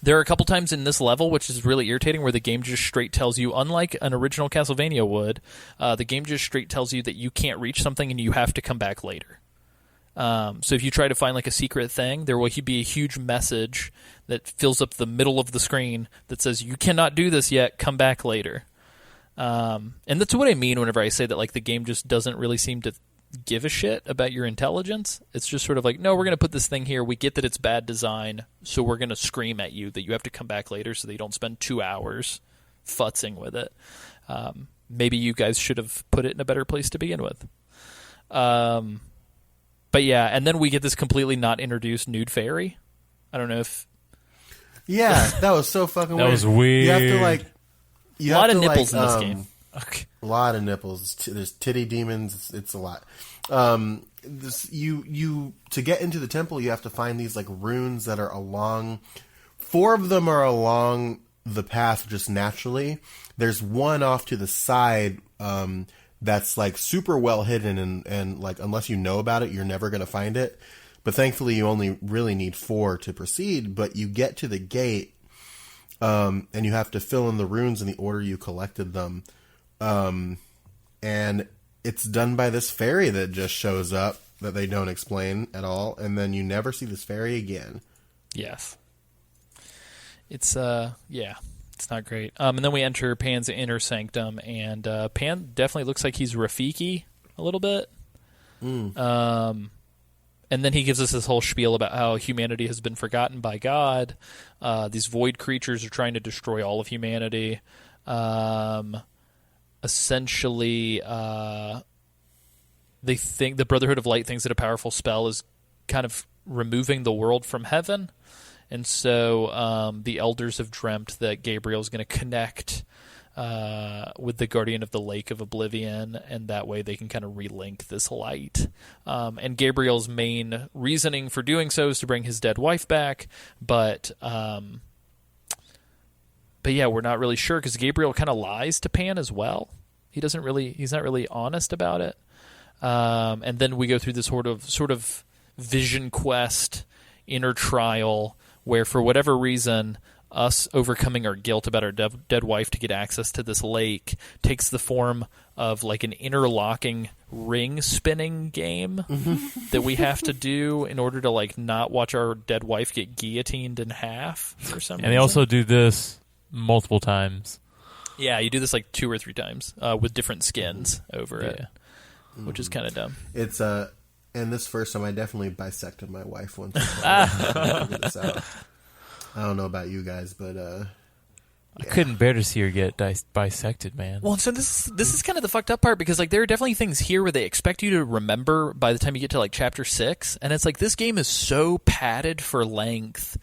There are a couple times in this level, which is really irritating, where the game just straight tells you, unlike an original Castlevania would, the game just straight tells you that you can't reach something and you have to come back later. So if you try to find like a secret thing, there will be a huge message that fills up the middle of the screen that says, you cannot do this yet, come back later. And that's what I mean whenever I say that like the game just doesn't really seem to give a shit about your intelligence. It's just sort of like, no, we're going to put this thing here. We get that it's bad design, so we're going to scream at you that you have to come back later so that you don't spend 2 hours futzing with it. Maybe you guys should have put it in a better place to begin with. But yeah, and then we get this completely not introduced nude fairy. I don't know if... Yeah, that was so fucking weird. That was weird. You have to like... A lot of nipples in this game. Okay. A lot of nipples. There's titty demons. It's a lot. You to get into the temple, you have to find these like runes that are along. 4 of them are along the path just naturally. There's one off to the side that's like super well hidden and like unless you know about it, you're never gonna find it. But thankfully, you only really need 4 to proceed. But you get to the gate. and you have to fill in the runes in the order you collected them. And it's done by this fairy that just shows up that they don't explain at all, and then you never see this fairy again. Yes. It's it's not great. And then we enter Pan's inner sanctum, and Pan definitely looks like he's Rafiki a little bit. And then he gives us this whole spiel about how humanity has been forgotten by God. These void creatures are trying to destroy all of humanity. Essentially, they think the Brotherhood of Light thinks that a powerful spell is kind of removing the world from heaven. And so the elders have dreamt that Gabriel's going to connect with the Guardian of the Lake of Oblivion, and that way they can kind of relink this light. And Gabriel's main reasoning for doing so is to bring his dead wife back, but yeah, we're not really sure because Gabriel kind of lies to Pan as well. He's not really honest about it. And then we go through this sort of vision quest, inner trial, where for whatever reason, us overcoming our guilt about our dead wife to get access to this lake takes the form of like an interlocking ring spinning game that we have to do in order to like not watch our dead wife get guillotined in half for some reason. And they also do this multiple times. Yeah, you do this like 2 or 3 times with different skins over it, which is kind of dumb. It's and this first time I definitely bisected my wife once. I figured this out. I don't know about you guys, but I couldn't bear to see her get bisected, man. Well, so this is kind of the fucked up part because like there are definitely things here where they expect you to remember by the time you get to like chapter 6, and it's like this game is so padded for length.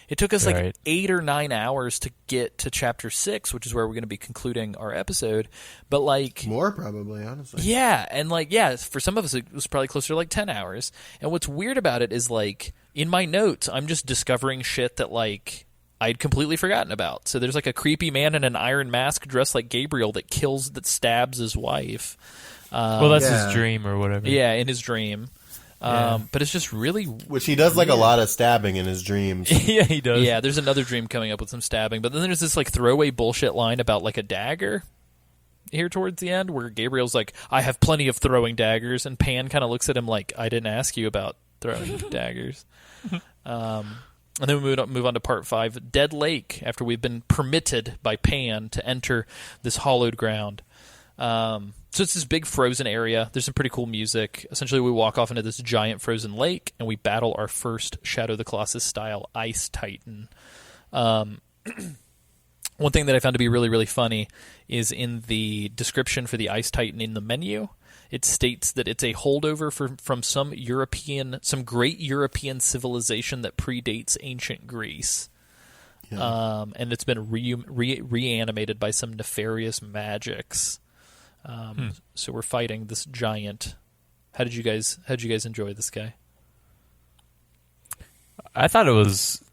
It took us like 8 or 9 hours to get to chapter 6, which is where we're going to be concluding our episode. But like more probably, honestly. Yeah, and like for some of us it was probably closer to like 10 hours. And what's weird about it is like in my notes I'm just discovering shit that like I'd completely forgotten about. So there's like a creepy man in an iron mask dressed like Gabriel that stabs his wife. Well, that's his dream or whatever. Yeah, in his dream. But it's just really... Which he does like a lot of stabbing in his dreams. Yeah, he does. Yeah, there's another dream coming up with some stabbing. But then there's this like throwaway bullshit line about like a dagger here towards the end where Gabriel's like, I have plenty of throwing daggers. And Pan kind of looks at him like, I didn't ask you about throwing daggers. And then we move on to part 5, Dead Lake, after we've been permitted by Pan to enter this hallowed ground. So it's this big frozen area. There's some pretty cool music. Essentially, we walk off into this giant frozen lake, and we battle our first Shadow of the Colossus style Ice Titan. One thing that I found to be really, really funny is in the description for the Ice Titan in the menu, it states that it's a holdover from some great European civilization that predates ancient Greece. Yeah. And it's been reanimated by some nefarious magics. So we're fighting this giant. How did you guys enjoy this guy? I thought it was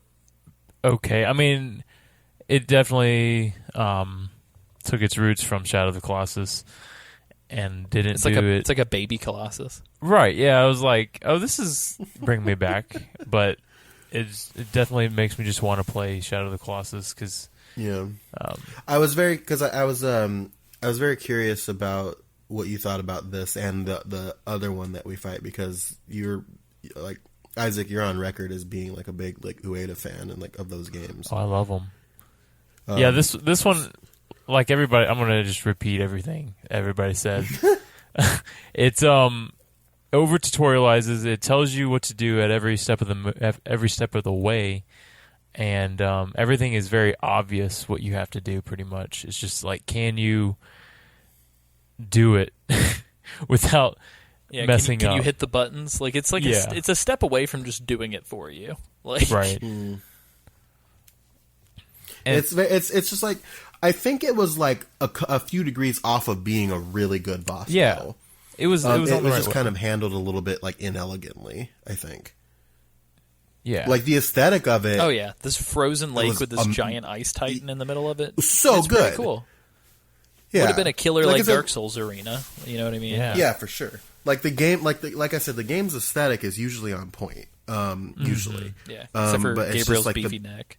okay. I mean, it definitely took its roots from Shadow of the Colossus and didn't It's like a baby Colossus. Right, yeah. I was like, oh, this is bringing me back. But it definitely makes me just want to play Shadow of the Colossus because... Yeah. I was very curious about what you thought about this and the other one that we fight because you're like Isaac, you're on record as being like a big like Ueda fan and like of those games. Oh, I love them. Yeah, this one, like everybody, I'm gonna just repeat everything everybody said. It's over tutorializes. It tells you what to do at every step of the way. And everything is very obvious what you have to do, pretty much. It's just like, can you do it without messing up? Can you hit the buttons? Like it's like it's a step away from just doing it for you. Like right. It's just like I think it was like a few degrees off of being a really good boss battle. It was just kind of handled a little bit like inelegantly, I think. Yeah. Like the aesthetic of it. Oh yeah, this frozen lake with this giant ice titan in the middle of it. So it's good. Cool. Yeah. Would have been a killer like Dark Souls arena. You know what I mean? Yeah, for sure. Like the game, like I said, the game's aesthetic is usually on point. Usually, yeah. Except for but Gabriel's like beefy neck.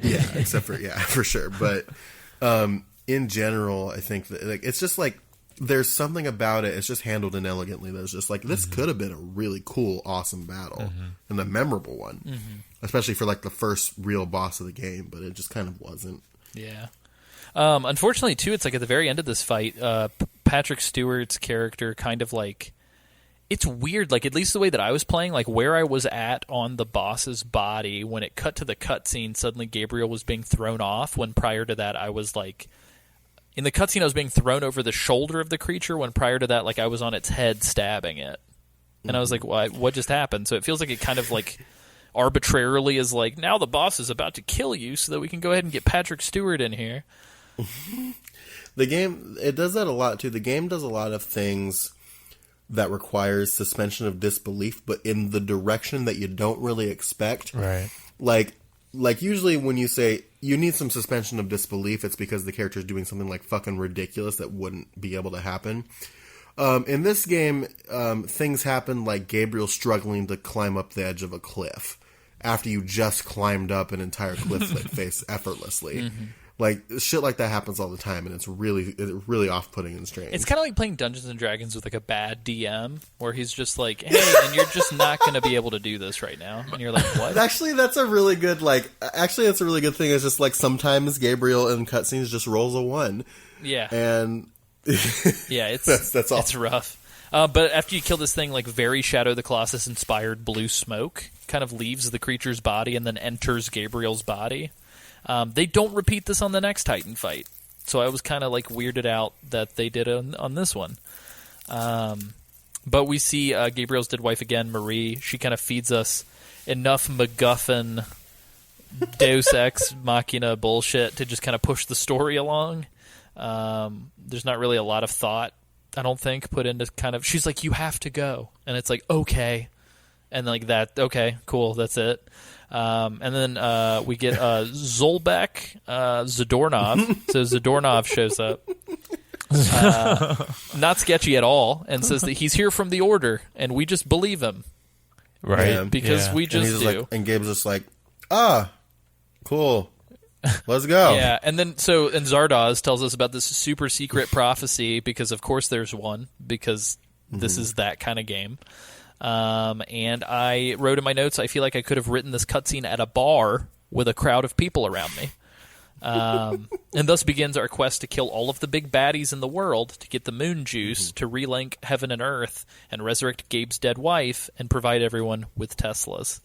Yeah, except for for sure. But in general, I think that like it's just like there's something about it. It's just handled inelegantly. That's just like this could have been a really cool, awesome battle and a memorable one, especially for like the first real boss of the game. But it just kind of wasn't. Yeah. Unfortunately, too, it's like at the very end of this fight, Patrick Stewart's character kind of like. It's weird, like, at least the way that I was playing, like, where I was at on the boss's body, when it cut to the cutscene, suddenly Gabriel was being thrown off, when prior to that I was, like, in the cutscene I was being thrown over the shoulder of the creature, when prior to that, like, I was on its head stabbing it. And I was like, what just happened? So it feels like it kind of, like, arbitrarily is like, now the boss is about to kill you so that we can go ahead and get Patrick Stewart in here. The game, it does that a lot, too. The game does a lot of things that requires suspension of disbelief, but in the direction that you don't really expect. Right. Like usually when you say you need some suspension of disbelief, it's because the character is doing something like fucking ridiculous that wouldn't be able to happen. In this game, things happen like Gabriel struggling to climb up the edge of a cliff after you just climbed up an entire cliff face effortlessly. Like, shit like that happens all the time, and it's really off-putting and strange. It's kind of like playing Dungeons & Dragons with, like, a bad DM, where he's just like, hey, and you're just not going to be able to do this right now. And you're like, what? Actually, that's a really good thing. It's just, like, sometimes Gabriel in cutscenes just rolls a 1. Yeah. And... yeah, it's that's all. It's rough. But after you kill this thing, like, very Shadow of the Colossus-inspired blue smoke kind of leaves the creature's body and then enters Gabriel's body. They don't repeat this on the next Titan fight, so I was kind of like weirded out that they did it on this one. But we see Gabriel's dead wife again, Marie. She kind of feeds us enough MacGuffin Deus Ex Machina bullshit to just kind of push the story along. There's not really a lot of thought, I don't think, put into kind of... She's like, you have to go. And it's like, okay. And like that, okay, cool, that's it. And then we get Zolbek Zadornov. So Zadornov shows up. Not sketchy at all, and says that he's here from the Order, and we just believe him. Right. Yeah. Because we just do. Like, and Gabe's just like, cool. Let's go. Yeah, and then and Zardoz tells us about this super secret prophecy, because of course there's one, because this is that kind of game. And I wrote in my notes, I feel like I could have written this cutscene at a bar with a crowd of people around me. And thus begins our quest to kill all of the big baddies in the world to get the moon juice to relink heaven and earth and resurrect Gabe's dead wife and provide everyone with Teslas.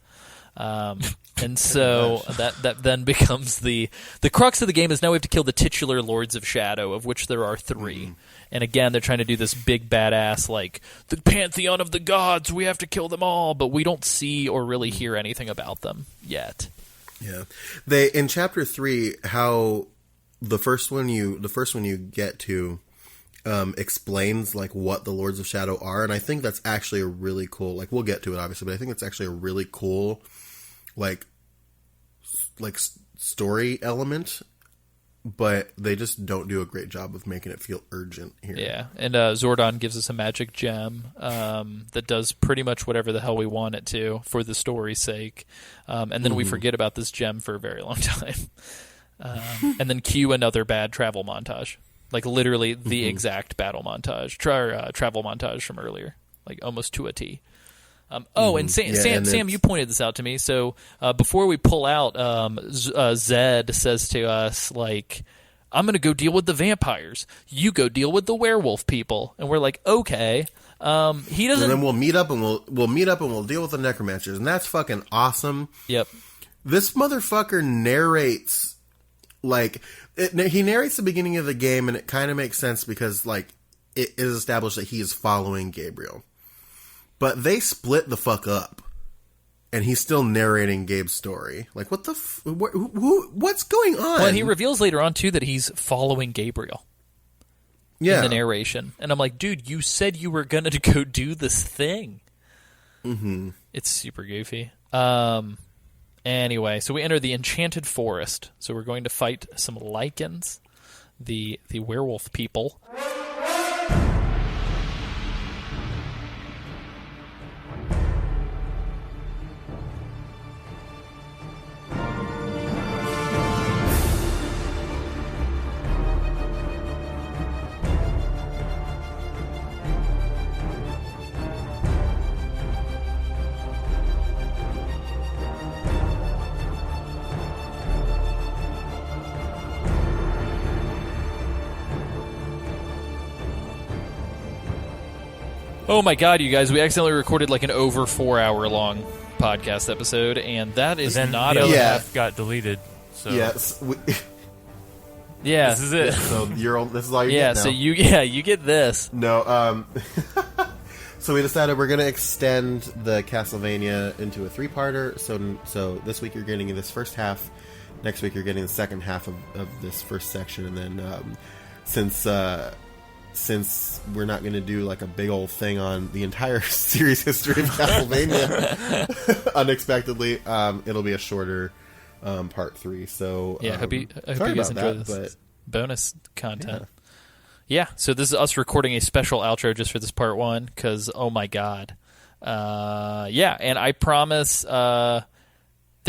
And so that then becomes the crux of the game is now we have to kill the titular Lords of Shadow, of which there are 3. And again, they're trying to do this big badass, like, the pantheon of the gods, we have to kill them all, but we don't see or really hear anything about them yet. Yeah. They, in chapter 3, how the first one you get to explains like what the Lords of Shadow are, and I think that's actually a really cool, like, we'll get to it obviously, but I think it's actually a really cool like story element, but they just don't do a great job of making it feel urgent here. Yeah, and Zordon gives us a magic gem that does pretty much whatever the hell we want it to for the story's sake, and then we forget about this gem for a very long time, and then cue another bad travel montage, like literally the exact battle montage, travel montage from earlier, like almost to a T. And Sam, you pointed this out to me. So before we pull out, Zed says to us, like, I'm going to go deal with the vampires. You go deal with the werewolf people. And we're like, okay. He doesn't. And then we'll meet up and we'll deal with the necromancers, and that's fucking awesome. Yep. This motherfucker narrates he narrates the beginning of the game, and it kind of makes sense because like it is established that he is following Gabriel. But they split the fuck up, and he's still narrating Gabe's story. Like, what the what's going on? Well, and he reveals later on, too, that he's following Gabriel in the narration. And I'm like, dude, you said you were going to go do this thing. Mm-hmm. It's super goofy. Anyway, so we enter the Enchanted Forest. So we're going to fight some Lycans, the werewolf people. Oh my god, you guys, we accidentally recorded like an over 4 hour long podcast episode, and that is Then not the a... other Yeah. half got deleted. So Yes. Yeah. this is it. So this is all you Yeah, get now. so you get this. No, so we decided we're going to extend the Castlevania into a 3-parter. So this week you're getting this first half. Next week you're getting the second half of this first section. And then since we're not going to do like a big old thing on the entire series history of Castlevania, unexpectedly, it'll be a shorter part 3. So Yeah, hope you sorry guys about enjoy that, this bonus content. Yeah, so this is us recording a special outro just for this part 1, because, oh my god. Yeah, and I promise there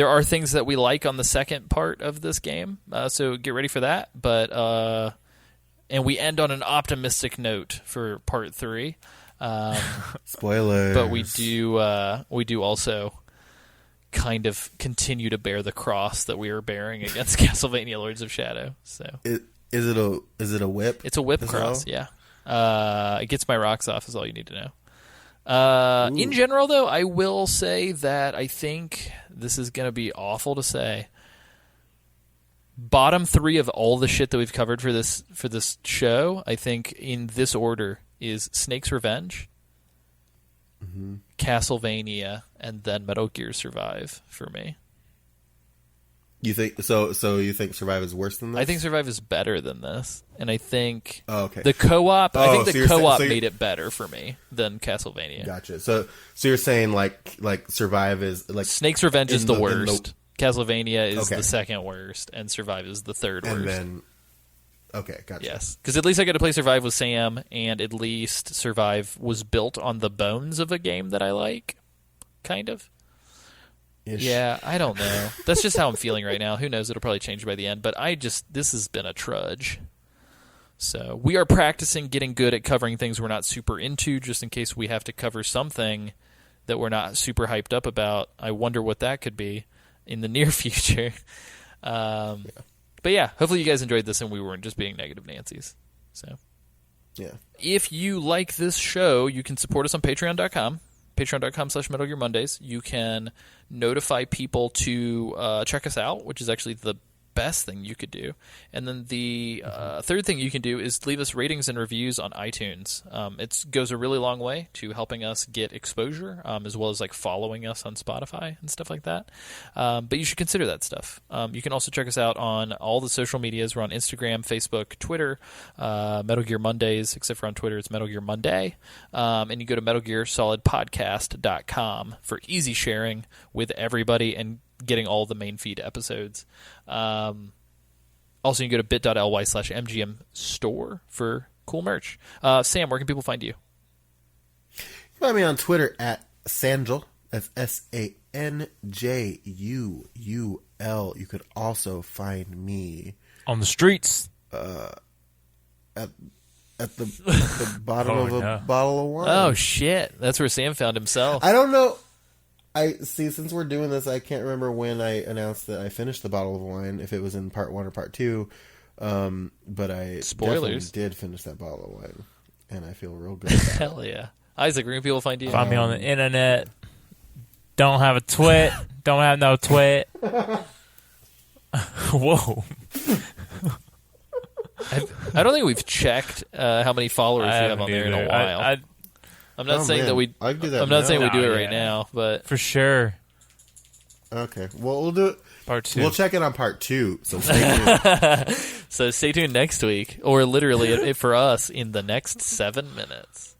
are things that we like on the second part of this game, so get ready for that. But and we end on an optimistic note for part 3. spoilers. But we do also kind of continue to bear the cross that we are bearing against Castlevania Lords of Shadow. So Is it a whip? it's a whip as cross, well? yeah. It gets my rocks off is all you need to know. In general, though, I will say that I think this is going to be awful to say. Bottom 3 of all the shit that we've covered for this show, I think in this order is Snake's Revenge, Castlevania, and then Metal Gear Survive for me. You think so? So you think Survive is worse than this? I think Survive is better than this, and I think okay. the co-op. I Oh, think so the you're saying- co-op so you're- made it better for me than Castlevania. Gotcha. So you're saying like Survive is like Snake's Revenge is in the the- in the- worst. Castlevania is Okay. the second worst, and Survive is the third and worst. then okay, gotcha. Yes, because at least I got to play Survive with Sam, and at least Survive was built on the bones of a game that I like, kind of. Ish. Yeah, I don't know. That's just how I'm feeling right now. Who knows? It'll probably change by the end. But this has been a trudge. So we are practicing getting good at covering things we're not super into, just in case we have to cover something that we're not super hyped up about. I wonder what that could be in the near future. But yeah, hopefully you guys enjoyed this and we weren't just being negative Nancy's. So Yeah. if you like this show, you can support us on Patreon.com. Patreon.com/Metal Gear Mondays. You can notify people to check us out, which is actually the best thing you could do. And then the third thing you can do is leave us ratings and reviews on iTunes. It goes a really long way to helping us get exposure, as well as like following us on Spotify and stuff like that. But you should consider that stuff. You can also check us out on all the social medias. We're on Instagram, Facebook, Twitter, Metal Gear Mondays, except for on Twitter it's Metal Gear Monday. And you go to MetalGearSolidPodcast.com for easy sharing with everybody and getting all the main feed episodes. Also, you can go to bit.ly/MGM store for cool merch. Sam, where can people find you? You can find me on Twitter at Sanjul. That's SANJUUL. You could also find me On the streets. at the bottom Oh, of a no. bottle of wine. Oh, shit. That's where Sam found himself. I don't know. I see. Since we're doing this, I can't remember when I announced that I finished the bottle of wine. If it was in part 1 or part 2, but I Spoilers. definitely did finish that bottle of wine, and I feel real good. About it. Hell yeah. Isaac, where can people find you? Find me on the internet. Don't have a twit. Don't have no twit. Whoa. I don't think we've checked how many followers I you have on there in a haven't while. either. I'm not Oh, saying man. that we. I can do that I'm not now. saying we do Oh, it right yeah. now, but For sure. Okay, well we'll do it. Part 2. We'll check it on part 2. So stay tuned. so stay tuned next week, or literally for us in the next 7 minutes.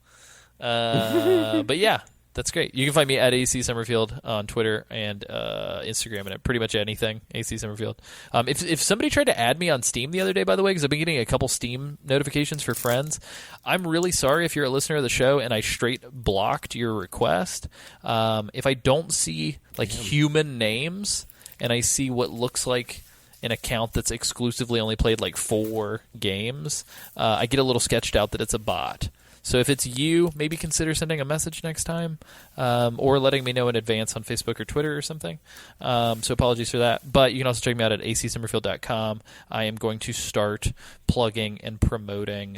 But yeah, that's great. You can find me at AC Summerfield on Twitter and Instagram and at pretty much anything AC Summerfield. If somebody tried to add me on Steam the other day, by the way, because I've been getting a couple Steam notifications for friends, I'm really sorry if you're a listener of the show and I straight blocked your request. If I don't see like human names and I see what looks like an account that's exclusively only played like 4 games, I get a little sketched out that it's a bot. So if it's you, maybe consider sending a message next time, or letting me know in advance on Facebook or Twitter or something. So apologies for that. But you can also check me out at acsummerfield.com. I am going to start plugging and promoting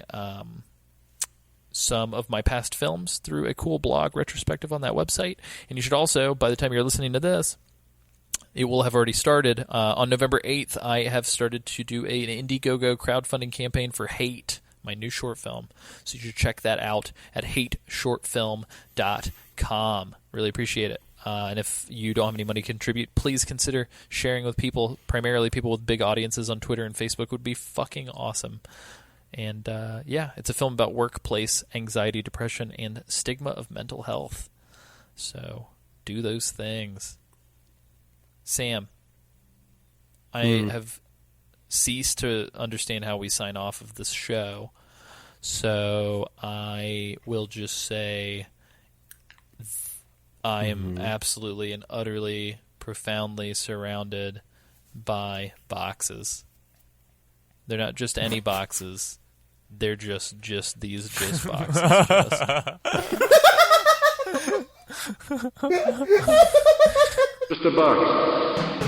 some of my past films through a cool blog retrospective on that website. And you should also, by the time you're listening to this, it will have already started. On November 8th, I have started to do an Indiegogo crowdfunding campaign for Hate, my new short film. So you should check that out at hateshortfilm.com. Really appreciate it. And if you don't have any money to contribute, please consider sharing with people, primarily people with big audiences on Twitter and Facebook would be fucking awesome. And yeah, it's a film about workplace anxiety, depression, and stigma of mental health. So do those things. Sam, I have ceased to understand how we sign off of this show, so I will just say I am absolutely and utterly, profoundly surrounded by boxes. They're not just any boxes. They're just these just boxes. Just a box.